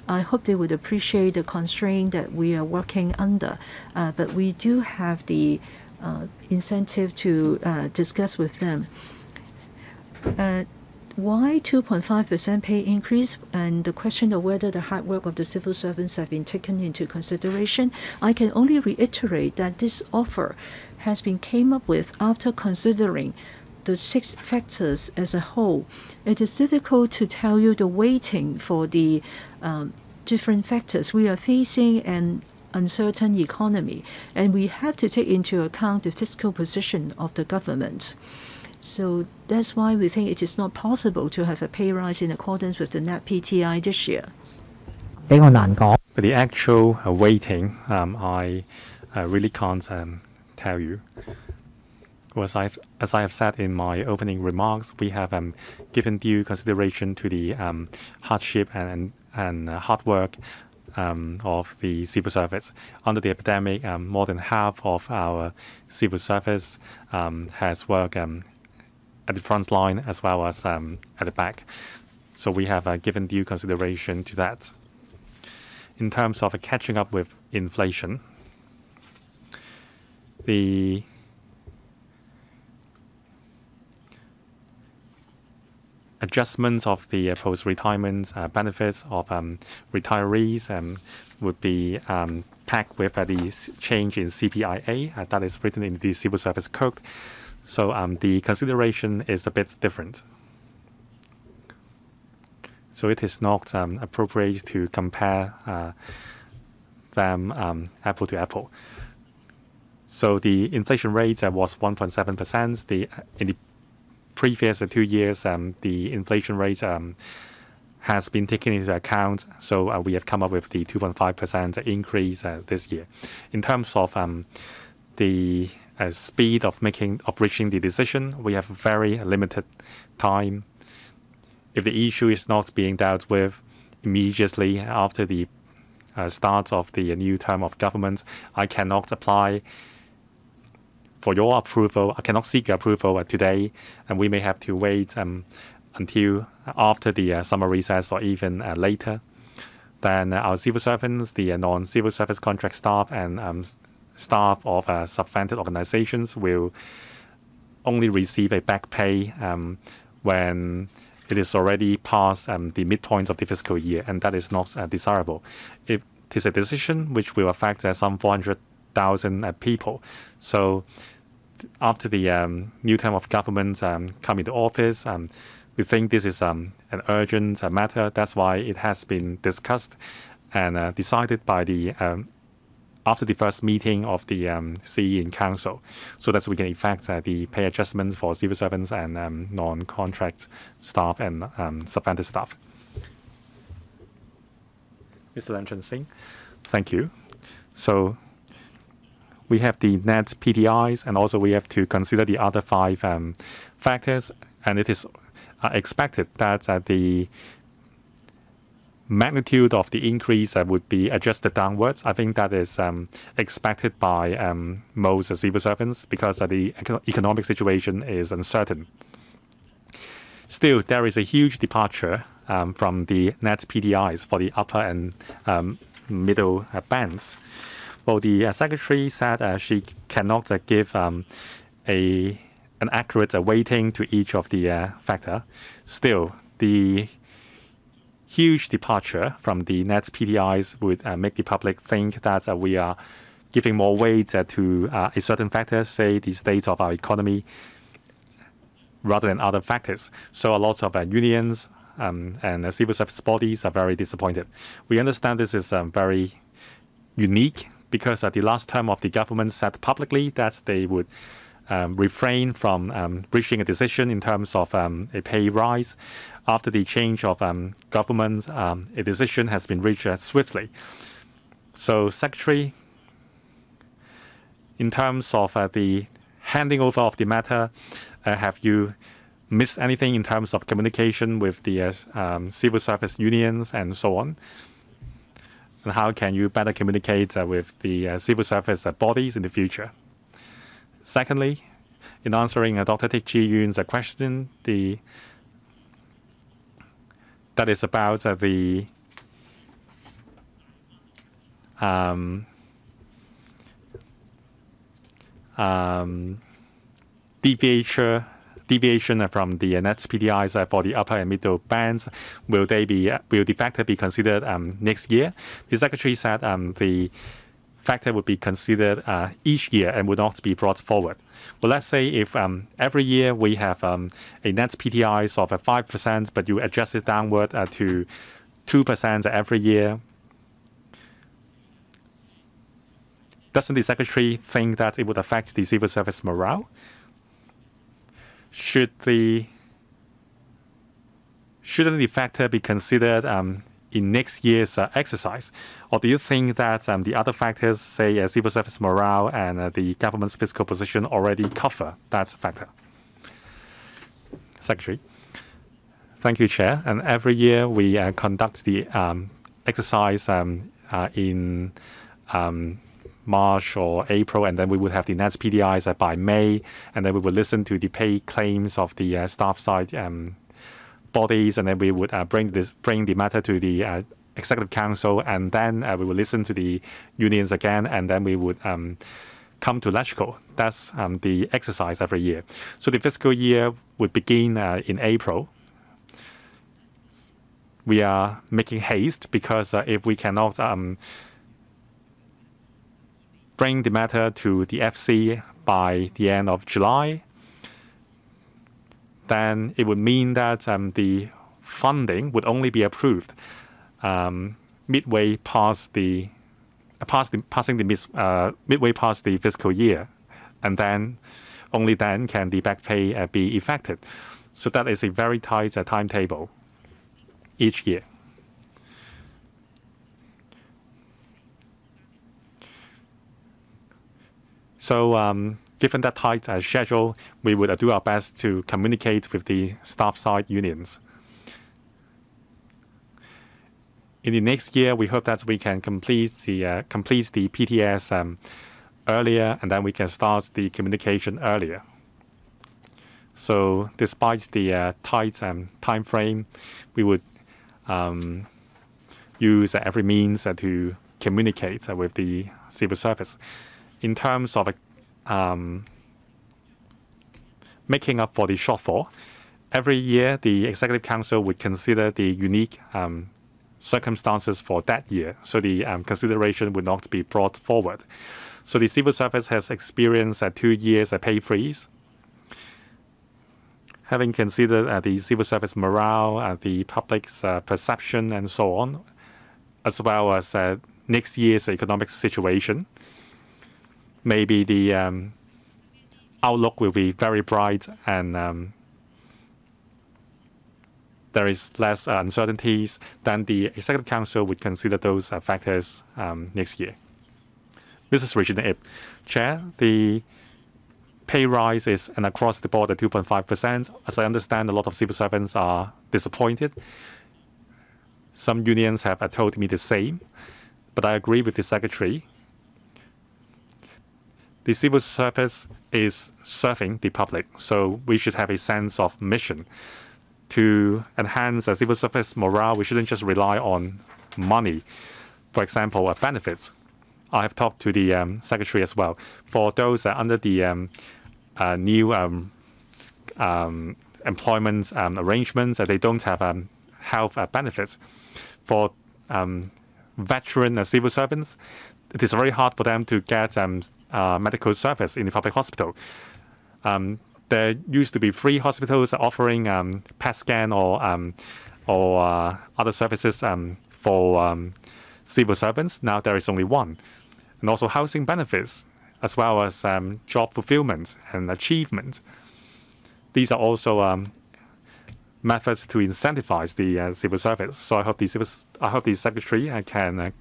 I hope they would appreciate the constraint that we are working under, but we do have the incentive to discuss with them. why 2.5% pay increase, and the question of whether the hard work of the civil servants have been taken into consideration, I can only reiterate that this offer has been came up with after considering the 6 factors as a whole. It is difficult to tell you the weighting for the different factors. We are facing an uncertain economy, and we have to take into account the fiscal position of the government. So that's why we think it is not possible to have a pay rise in accordance with the net PTI this year. But the actual weighting, I really can't tell you. As I have said in my opening remarks, we have given due consideration to the hardship and hard work of the civil service. Under the epidemic, more than half of our civil service has worked at the front line as well as at the back. So we have given due consideration to that. In terms of catching up with inflation, the adjustments of the post-retirement benefits of retirees would be tagged with the change in CPIA that is written in the Civil Service Code. So the consideration is a bit different. So it is not appropriate to compare them apple to apple. So the inflation rate was 1.7%. In the previous 2 years, the inflation rate has been taken into account. So we have come up with the 2.5% increase this year. In terms of the speed of reaching the decision, we have very limited time. If the issue is not being dealt with immediately after the start of the new term of government, I cannot apply for your approval. I cannot seek your approval today, and we may have to wait until after the summer recess or even later. Then our civil servants, the non-civil service contract staff, and staff of subvented organizations will only receive a back pay when it is already past the midpoint of the fiscal year, and that is not desirable. It is a decision which will affect some 400,000 people. So after the new term of government come into office, we think this is an urgent matter. That's why it has been discussed and decided by the after the first meeting of the CE in Council, so that we can effect the pay adjustments for civil servants and non-contract staff and subvented staff. Mr. Len Singh, thank you. So we have the net PTIs, and also we have to consider the other 5 factors, and it is expected that the magnitude of the increase would be adjusted downwards. I think that is expected by most civil servants because the economic situation is uncertain. Still, there is a huge departure from the net PTIs for the upper and middle bands. Well, the secretary said she cannot give an accurate weighting to each of the factor. Still, the huge departure from the net PTIs would make the public think that we are giving more weight to a certain factor, say the state of our economy, rather than other factors. So a lot of unions and civil service bodies are very disappointed. We understand this is very unique because the last term of the government said publicly that they would refrain from reaching a decision in terms of a pay rise. After the change of government, a decision has been reached swiftly. So, Secretary, in terms of the handing over of the matter, have you missed anything in terms of communication with the civil service unions and so on? And how can you better communicate with the civil service bodies in the future? Secondly, in answering Dr. Teck Chi Yun's question, that is about the deviation from the net PTIs for the upper and middle bands, will the factor be considered next year? The Secretary said the factor would be considered each year and would not be brought forward. Well, let's say if every year we have a net PTIs of 5%, but you adjust it downward to 2% every year, doesn't the Secretary think that it would affect the civil service morale? Shouldn't the factor be considered in next year's exercise? Or do you think that the other factors, say civil service morale and the government's fiscal position, already cover that factor? Secretary. Thank you, Chair. And every year we conduct the exercise in March or April, and then we would have the net PDIs by May, and then we would listen to the pay claims of the staff side bodies, and then we would bring the matter to the Executive Council, and then we would listen to the unions again, and then we would come to LegCo. That's the exercise every year. So the fiscal year would begin in April. We are making haste because if we cannot bring the matter to the FC by the end of July, then it would mean that the funding would only be approved midway past the fiscal year, and then only then can the back pay be effected. So that is a very tight timetable each year. So given that tight schedule, we would do our best to communicate with the staff side unions. In the next year, we hope that we can complete the PTS earlier, and then we can start the communication earlier. So despite the tight time frame, we would use every means to communicate with the civil service. In terms of making up for the shortfall, every year the Executive Council would consider the unique circumstances for that year, so the consideration would not be brought forward. So the civil service has experienced 2 years pay freeze. Having considered the civil service morale, the public's perception, and so on, as well as next year's economic situation, maybe the outlook will be very bright, and there is less uncertainties. Then the Executive Council would consider those factors next year. This is Regina Ip. Chair, the pay rise is an across the board at 2.5%. As I understand, a lot of civil servants are disappointed. Some unions have told me the same, but I agree with the Secretary. The civil service is serving the public, so we should have a sense of mission. To enhance civil service morale, we shouldn't just rely on money. For example, benefits. I have talked to the Secretary as well. For those under the new employment arrangements, they don't have health benefits. For veteran civil servants, it is very hard for them to get medical service in the public hospital. There used to be 3 hospitals offering PET scan or other services for civil servants. Now there is only 1. And also housing benefits, as well as job fulfillment and achievement. These are also methods to incentivize the civil service. So I hope the Secretary can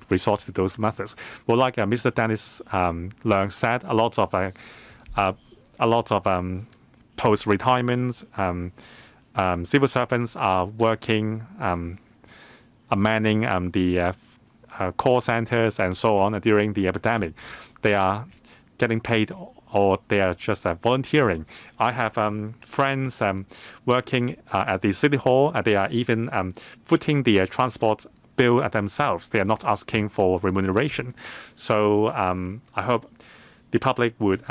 resort to those methods. Well, like Mr. Dennis Leung said, a lot of post-retirement civil servants are working, manning the call centers and so on during the epidemic. They are getting paid, or they are just volunteering. I have friends working at the City Hall, and they are even footing the transport bill at themselves. They are not asking for remuneration. So I hope the public would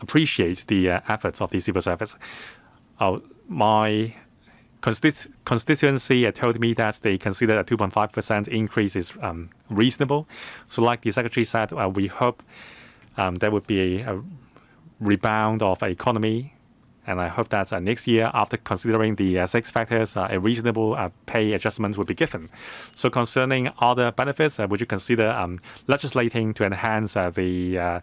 appreciate the efforts of the civil service. My constituency told me that they consider a 2.5% increase is reasonable. So like the Secretary said, we hope there would be a rebound of the economy. And I hope that next year, after considering the 6 factors, a reasonable pay adjustment would be given. So concerning other benefits, would you consider legislating to enhance the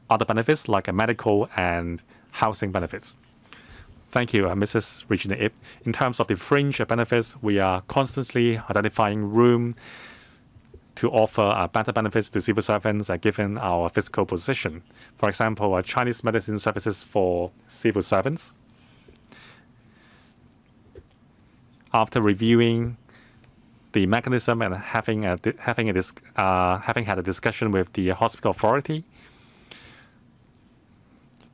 other benefits like medical and housing benefits? Thank you, Mrs. Regina Ip. In terms of the fringe benefits, we are constantly identifying room to offer better benefits to civil servants given our fiscal position. For example, Chinese medicine services for civil servants. After reviewing the mechanism and having had a discussion with the hospital authority,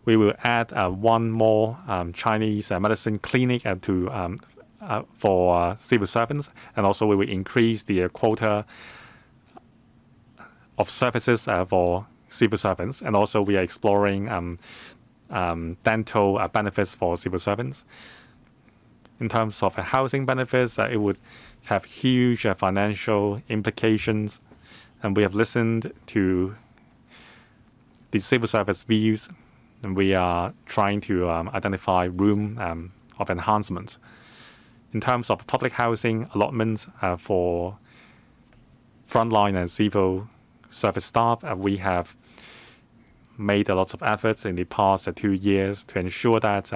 we will add one more Chinese medicine clinic for civil servants, and also we will increase the quota of services for civil servants, and also we are exploring dental benefits for civil servants. In terms of housing benefits, it would have huge financial implications, and we have listened to the civil service views, and we are trying to identify room of enhancement. In terms of public housing allotments for frontline and civil service staff, we have made a lot of efforts in the past 2 years to ensure that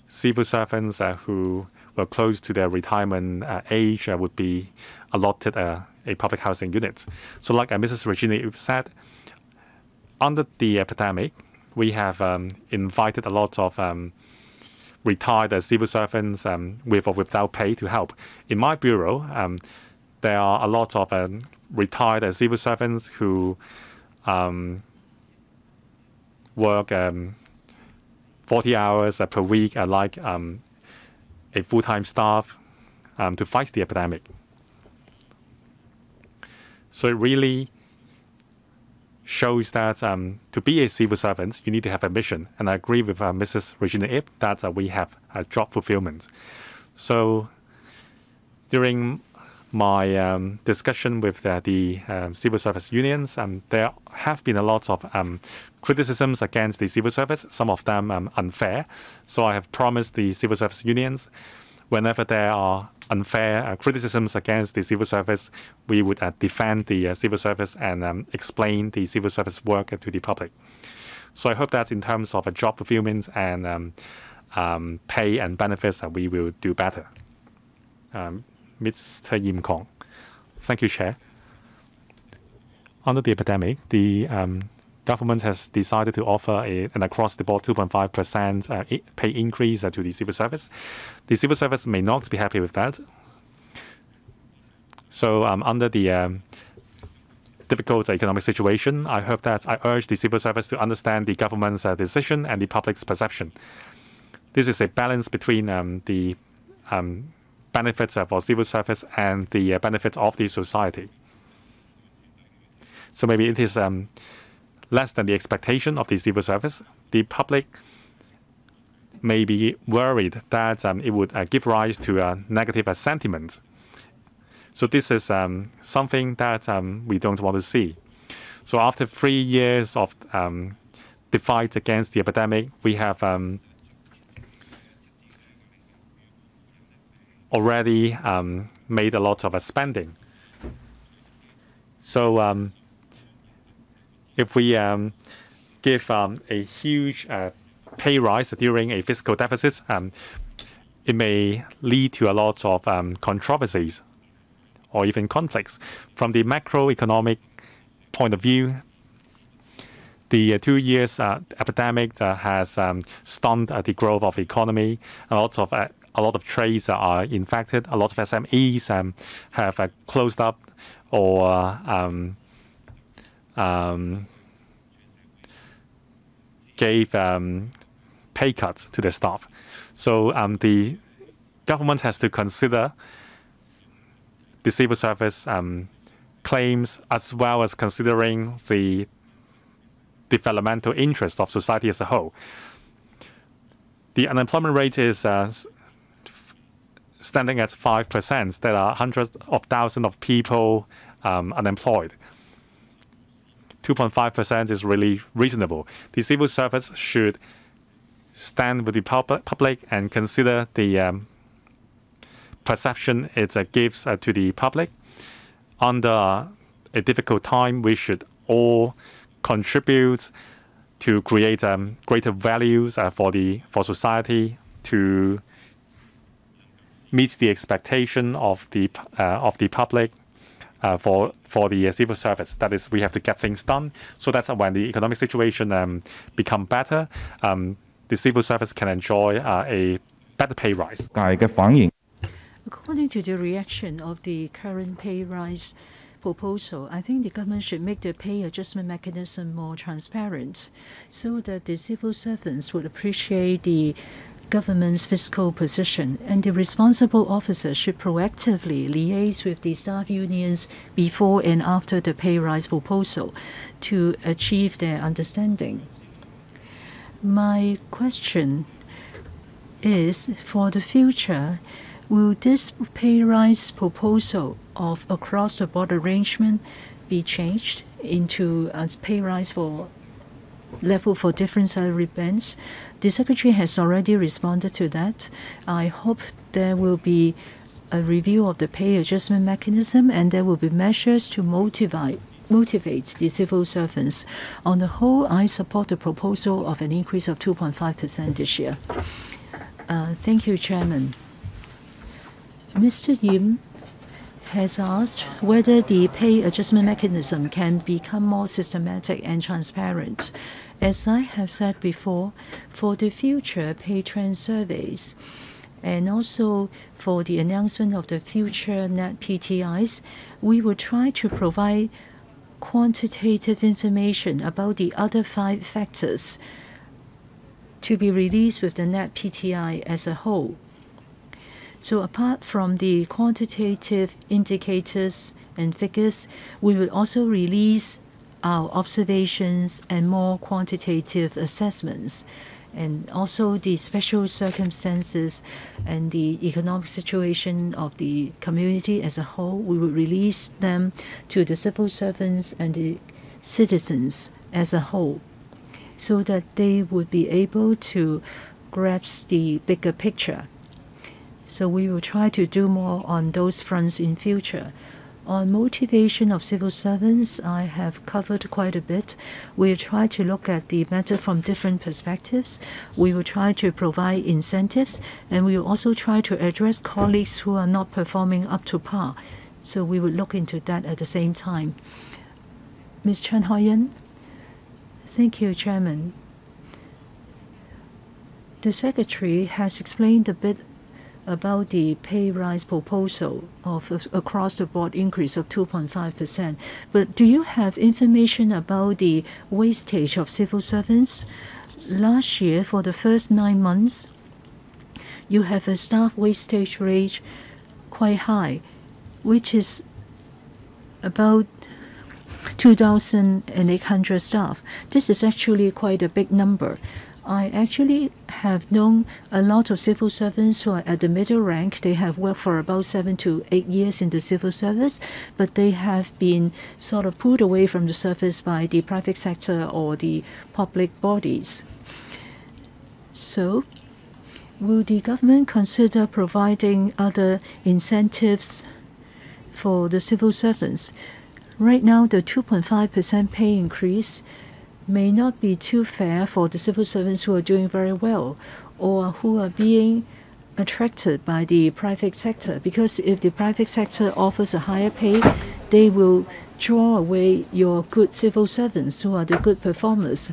civil servants who were close to their retirement age would be allotted a public housing unit. So like Mrs. Regina said, under the epidemic, we have invited a lot of retired civil servants with or without pay to help. In my bureau, there are a lot of retired civil servants who work 40 hours per week, like a full-time staff, to fight the epidemic. So it really shows that to be a civil servant, you need to have a mission. And I agree with Mrs. Regina Ip that we have job fulfillment. So during my discussion with the civil service unions, there have been a lot of criticisms against the civil service, some of them unfair. So I have promised the civil service unions, whenever there are unfair criticisms against the civil service, we would defend the civil service and explain the civil service work to the public. So I hope that in terms of job fulfillment and pay and benefits, we will do better. Mr. Yim Kong. Thank you, Chair. Under the epidemic, the government has decided to offer an across-the-board 2.5% pay increase to the civil service. The civil service may not be happy with that. So under the difficult economic situation, I hope that I urge the civil service to understand the government's decision and the public's perception. This is a balance between the benefits for civil service and the benefits of the society. So maybe it is less than the expectation of the civil service. The public may be worried that it would give rise to a negative sentiment. So this is something that we don't want to see. So after 3 years of the fight against the epidemic, we have already made a lot of spending. So if we give a huge pay rise during a fiscal deficit, it may lead to a lot of controversies or even conflicts. From the macroeconomic point of view, the 2 years epidemic has stunned the growth of the economy. A lot of trades are infected. A lot of SMEs have closed up or gave pay cuts to their staff. So the government has to consider the civil service claims, as well as considering the developmental interest of society as a whole. The unemployment rate is standing at 5%. There are hundreds of thousands of people unemployed. 2.5% is really reasonable. The civil service should stand with the public and consider the perception it gives to the public. Under a difficult time, we should all contribute to create greater values for society, to meet the expectation of the public for the civil service. That is, we have to get things done so that when the economic situation become better, the civil service can enjoy a better pay rise. According to the reaction of the current pay rise proposal, I think the government should make the pay adjustment mechanism more transparent so that the civil servants would appreciate the government's fiscal position, and the responsible officers should proactively liaise with the staff unions before and after the pay rise proposal to achieve their understanding. My question is, for the future, will this pay rise proposal of across-the-board arrangement be changed into a pay rise for level for different salary bands? The Secretary has already responded to that. I hope there will be a review of the pay adjustment mechanism, and there will be measures to motivate the civil servants. On the whole, I support the proposal of an increase of 2.5% this year. Thank you, Chairman. Mr. Yim has asked whether the pay adjustment mechanism can become more systematic and transparent. As I have said before, for the future pay trend surveys and also for the announcement of the future net PTIs, we will try to provide quantitative information about the other 5 factors to be released with the net PTI as a whole. So apart from the quantitative indicators and figures, we will also release our observations and more quantitative assessments, and also the special circumstances and the economic situation of the community as a whole. We will release them to the civil servants and the citizens as a whole, so that they would be able to grasp the bigger picture. So we will try to do more on those fronts in future. On motivation of civil servants, I have covered quite a bit. We'll try to look at the matter from different perspectives. We will try to provide incentives, and we will also try to address colleagues who are not performing up to par. So we will look into that at the same time. Ms. Chen Hoyen. Thank you, Chairman. The Secretary has explained a bit about the pay rise proposal of across-the-board increase of 2.5%. But do you have information about the wastage of civil servants? Last year, for the first 9 months, you have a staff wastage rate quite high, which is about 2,800 staff. This is actually quite a big number. I actually have known a lot of civil servants who are at the middle rank. They have worked for about 7 to 8 years in the civil service, but they have been sort of pulled away from the service by the private sector or the public bodies. So, will the government consider providing other incentives for the civil servants? Right now, the 2.5% pay increase may not be too fair for the civil servants who are doing very well or who are being attracted by the private sector, because if the private sector offers a higher pay, they will draw away your good civil servants who are the good performers.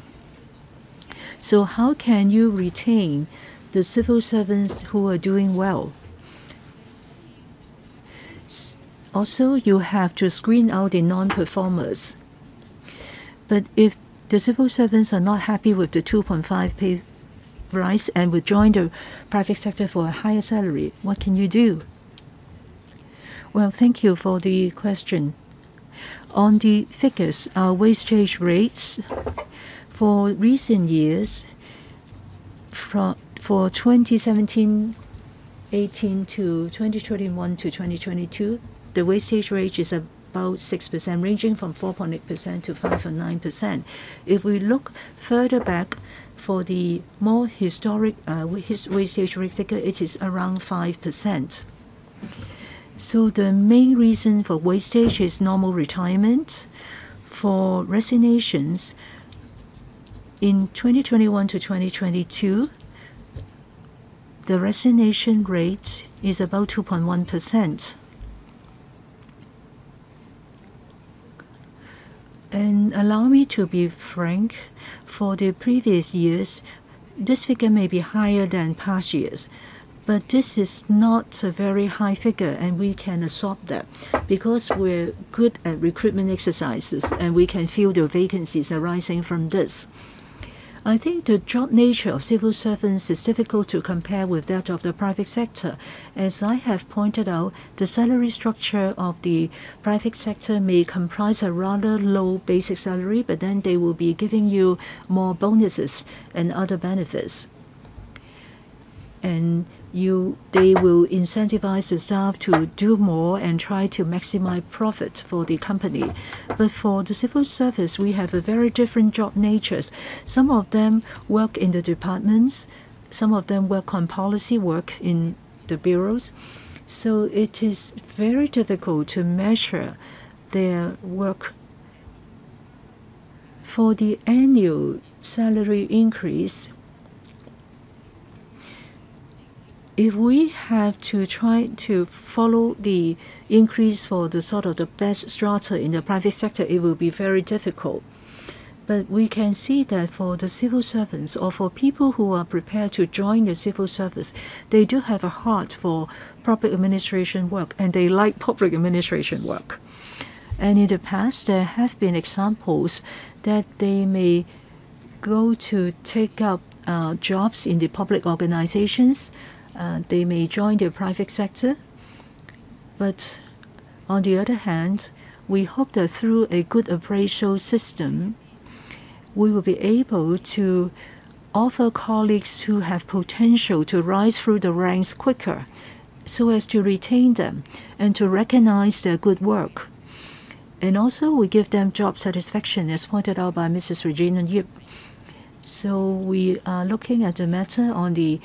So how can you retain the civil servants who are doing well? Also, you have to screen out the non-performers. But if the civil servants are not happy with the 2.5 pay rise and would join the private sector for a higher salary, what can you do? Well, thank you for the question. On the figures, our wastage rates for recent years, for 2017-18 to 2021 to 2022, the wastage rate is about 6%, ranging from 4.8% to 5.9%. If we look further back, for the more historic wastage rate figure, it is around 5%. So the main reason for wastage is normal retirement. For resignations, in 2021 to 2022, the resignation rate is about 2.1%. And allow me to be frank, for the previous years, this figure may be higher than past years. But this is not a very high figure, and we can absorb that because we're good at recruitment exercises and we can fill the vacancies arising from this. I think the job nature of civil servants is difficult to compare with that of the private sector. As I have pointed out, the salary structure of the private sector may comprise a rather low basic salary, but then they will be giving you more bonuses and other benefits. And they will incentivize the staff to do more and try to maximize profit for the company. But for the civil service, we have a very different job natures. Some of them work in the departments, some of them work on policy work in the bureaus. So it is very difficult to measure their work. For the annual salary increase, if we have to try to follow the increase for the sort of the best strata in the private sector, it will be very difficult. But we can see that for the civil servants or for people who are prepared to join the civil service, they do have a heart for public administration work and they like public administration work. And in the past, there have been examples that they may go to take up jobs in the public organizations. They may join the private sector, but on the other hand, we hope that through a good appraisal system, we will be able to offer colleagues who have potential to rise through the ranks quicker so as to retain them and to recognize their good work. And also we give them job satisfaction, as pointed out by Mrs. Regina Yip. So we are looking at the matter on the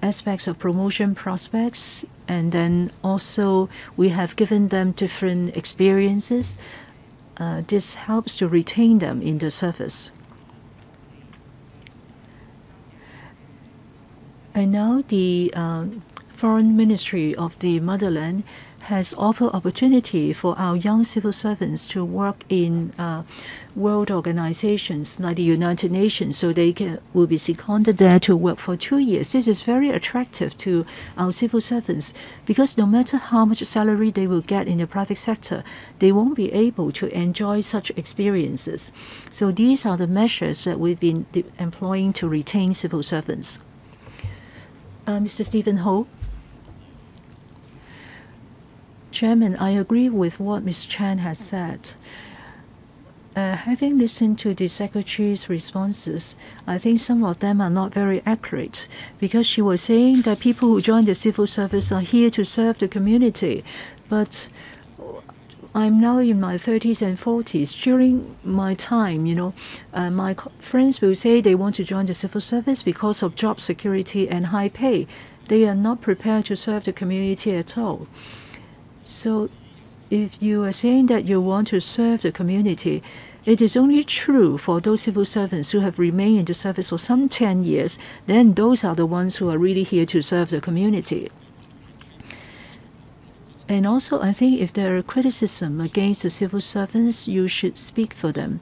aspects of promotion prospects, and then also we have given them different experiences. This helps to retain them in the service. And now the Foreign Ministry of the Motherland has offered opportunity for our young civil servants to work in world organizations like the United Nations, so they will be seconded there to work for 2 years. This is very attractive to our civil servants because no matter how much salary they will get in the private sector, they won't be able to enjoy such experiences. So these are the measures that we've been employing to retain civil servants. Mr. Stephen Ho. Chairman, I agree with what Ms. Chan has said. Having listened to the Secretary's responses, I think some of them are not very accurate because she was saying that people who join the civil service are here to serve the community. But I'm now in my 30s and 40s. During my time, my friends will say they want to join the civil service because of job security and high pay. They are not prepared to serve the community at all. So if you are saying that you want to serve the community, it is only true for those civil servants who have remained in the service for some 10 years. Then those are the ones who are really here to serve the community. And also, I think if there are criticism against the civil servants, you should speak for them.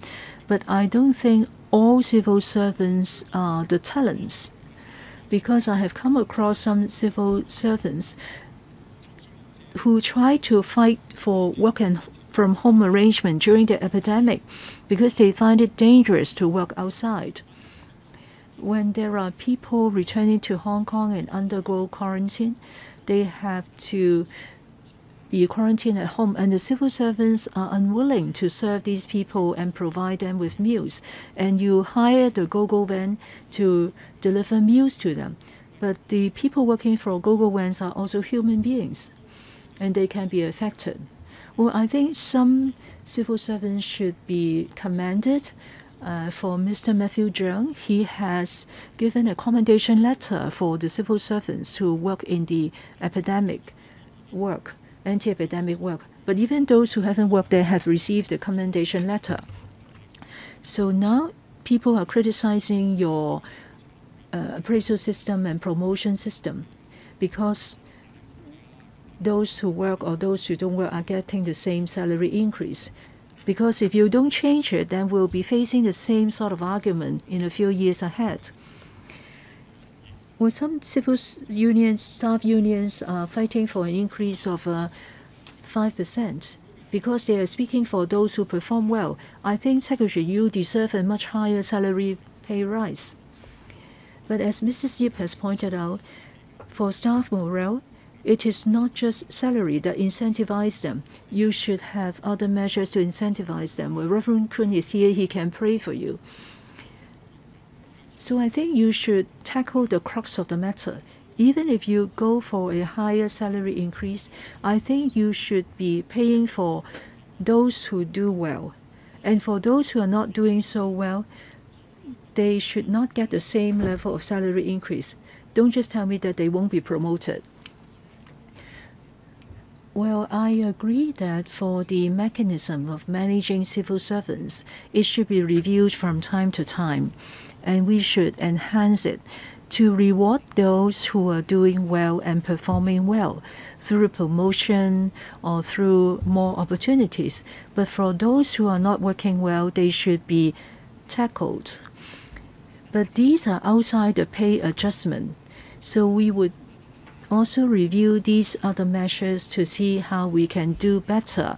But I don't think all civil servants are the talents, because I have come across some civil servants who try to fight for work and from home arrangement during the epidemic because they find it dangerous to work outside. When there are people returning to Hong Kong and undergo quarantine, they have to be quarantined at home, and the civil servants are unwilling to serve these people and provide them with meals. And you hire the go-go van to deliver meals to them. But the people working for go-go vans are also human beings, and they can be affected. Well, I think some civil servants should be commended. For Mr. Matthew Zheng, he has given a commendation letter for the civil servants who work in the epidemic work, anti-epidemic work. But even those who haven't worked there have received a commendation letter. So now people are criticizing your appraisal system and promotion system because those who work or those who don't work are getting the same salary increase. Because if you don't change it, then we'll be facing the same sort of argument in a few years ahead. Well, some civil unions, staff unions are fighting for an increase of 5% because they are speaking for those who perform well. I think, Secretary, you deserve a much higher salary pay rise. But as Mrs. Yip has pointed out, for staff morale, it is not just salary that incentivizes them. You should have other measures to incentivize them. When Reverend Kun is here, he can pray for you. So I think you should tackle the crux of the matter. Even if you go for a higher salary increase, I think you should be paying for those who do well. And for those who are not doing so well, they should not get the same level of salary increase. Don't just tell me that they won't be promoted. Well, I agree that for the mechanism of managing civil servants, it should be reviewed from time to time, and we should enhance it to reward those who are doing well and performing well through promotion or through more opportunities. But for those who are not working well, they should be tackled. But these are outside the pay adjustment, so we would also review these other measures to see how we can do better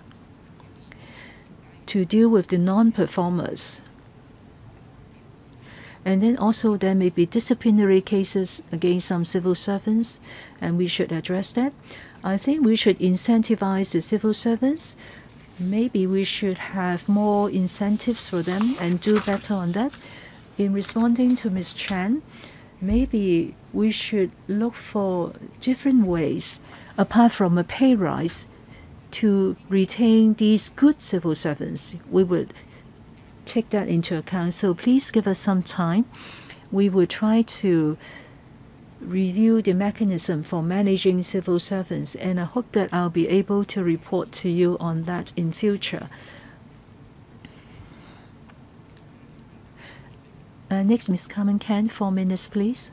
to deal with the non-performers. And then also there may be disciplinary cases against some civil servants, and we should address that. I think we should incentivize the civil servants. Maybe we should have more incentives for them and do better on that. In responding to Ms. Chan, maybe we should look for different ways, apart from a pay rise, to retain these good civil servants. We would take that into account. So please give us some time. We will try to review the mechanism for managing civil servants, and I hope that I'll be able to report to you on that in future. Next, Ms. Carmen Ken, 4 minutes, please.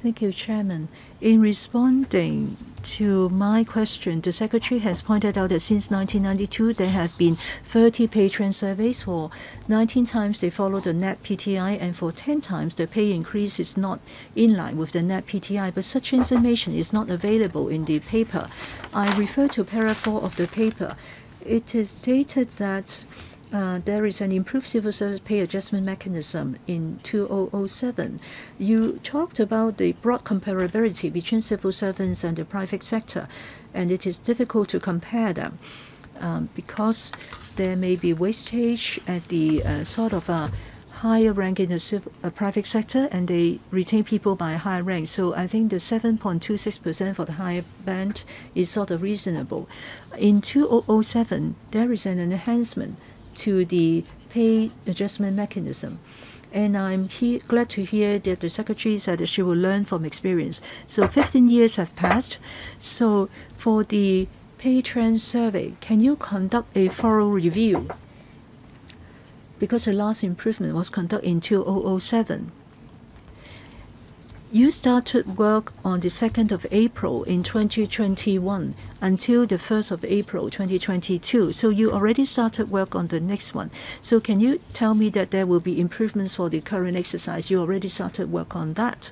Thank you, Chairman. In responding to my question, the Secretary has pointed out that since 1992, there have been 30 patron surveys. For 19 times, they follow the net PTI, and for 10 times, the pay increase is not in line with the net PTI. But such information is not available in the paper. I refer to paragraph 4 of the paper. It is stated that there is an improved civil service pay adjustment mechanism in 2007. You talked about the broad comparability between civil servants and the private sector, and it is difficult to compare them because there may be wastage at the sort of a higher rank in the private sector, and they retain people by a higher rank. So I think the 7.26% for the higher band is sort of reasonable. In 2007, there is an enhancement to the pay adjustment mechanism. And I'm glad to hear that the Secretary said that she will learn from experience. So 15 years have passed. So for the pay trend survey, can you conduct a thorough review? Because the last improvement was conducted in 2007. You started work on the 2nd of April in 2021 until the 1st of April 2022. So you already started work on the next one. So can you tell me that there will be improvements for the current exercise? You already started work on that.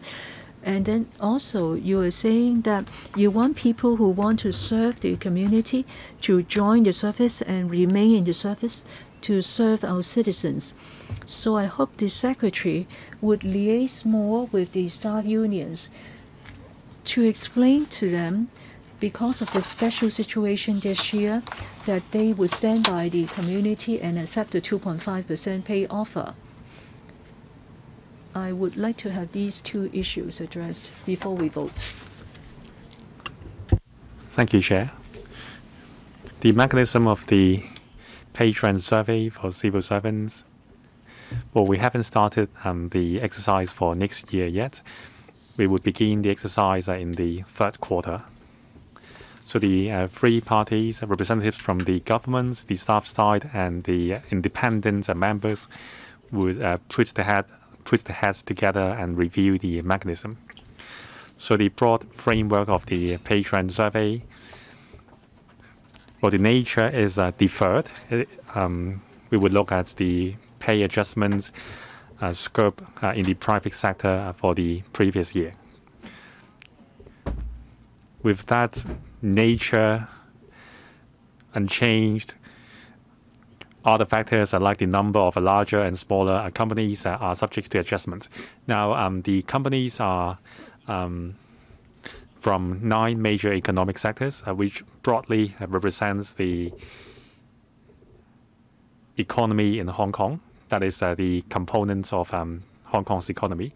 And then also you are saying that you want people who want to serve the community to join the service and remain in the service to serve our citizens. So I hope the Secretary would liaise more with the staff unions to explain to them because of the special situation this year, that they would stand by the community and accept the 2.5% pay offer. I would like to have these two issues addressed before we vote. Thank you, Chair. The mechanism of the pay trend survey for civil servants, well, we haven't started the exercise for next year yet. We would begin the exercise in the third quarter. So the three parties, representatives from the governments, the staff side, and the independent members would put the heads together and review the mechanism. So the broad framework of the pay trend survey, well, the nature is deferred. We would look at the pay adjustments scope in the private sector for the previous year. With that nature unchanged, other factors like the number of larger and smaller companies are subject to adjustment. Now, the companies are from 9 major economic sectors, which broadly represents the economy in Hong Kong. That is the components of Hong Kong's economy.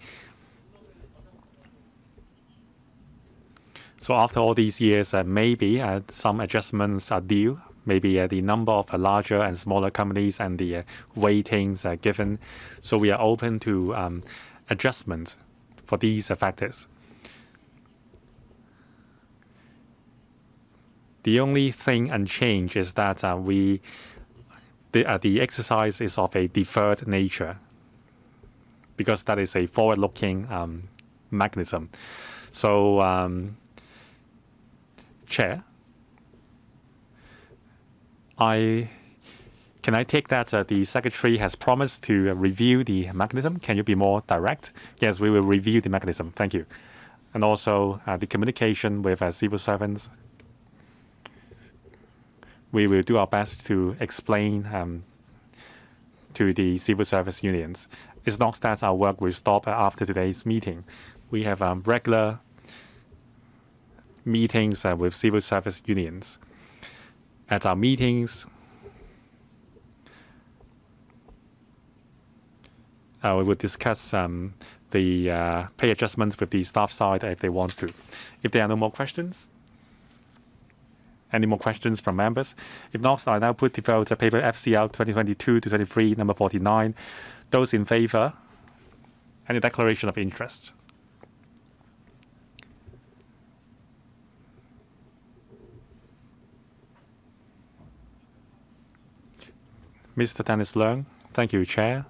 So after all these years, maybe some adjustments are due. Maybe the number of larger and smaller companies and the weightings are given. So we are open to adjustments for these factors. The only thing unchanged is that the exercise is of a deferred nature, because that is a forward-looking mechanism. So, Chair, can I take that the Secretary has promised to review the mechanism? Can you be more direct? Yes, we will review the mechanism. Thank you. And also the communication with civil servants. We will do our best to explain to the civil service unions. It's not that our work will stop after today's meeting. We have regular meetings with civil service unions. At our meetings, we will discuss the pay adjustments with the staff side if they want to. If there are no more questions, any more questions from members? If not, I now put the vote paper FCL 2022-23, number 49. Those in favour? Any declaration of interest? Mr. Dennis Leung. Thank you, Chair.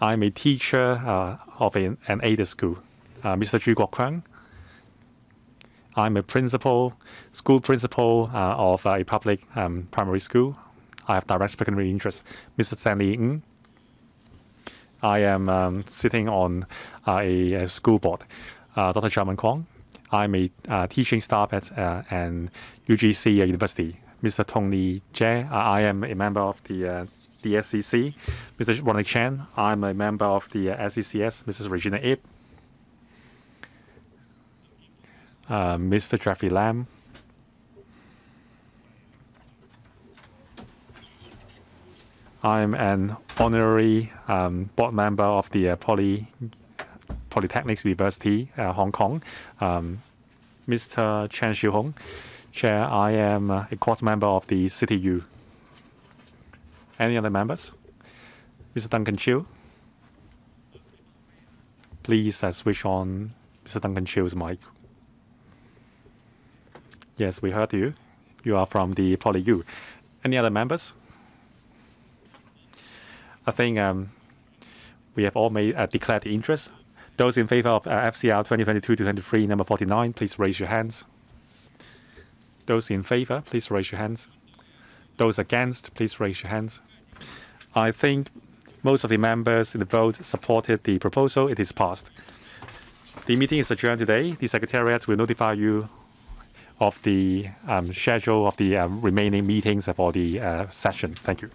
I'm a teacher of an aided school. Mr. Zhu Guoquang. I'm a school principal of a public primary school. I have direct pecuniary interest. Mr. Stanley Ng. I am sitting on a school board. Dr. Chairman Kwong. I'm a teaching staff at an UGC University. Mr. Tony Jie. I am a member of the SCC. Mr. Ronald Chen. I'm a member of the SCCS. Mrs. Regina Ip. Mr. Jeffrey Lam. I'm an honorary board member of the Polytechnics University, Hong Kong. Mr. Chen Xiuhong. Chair, I am a court member of the City U. Any other members? Mr. Duncan Chiu. Please switch on Mr. Duncan Chiu's mic. Yes, we heard you. You are from the Poly U. Any other members? I think we have all declared the interest. Those in favor of FCR 2022-23, number 49, please raise your hands. Those in favor, please raise your hands. Those against, please raise your hands. I think most of the members in the vote supported the proposal. It is passed. The meeting is adjourned today. The Secretariat will notify you of the schedule of the remaining meetings for the session. Thank you.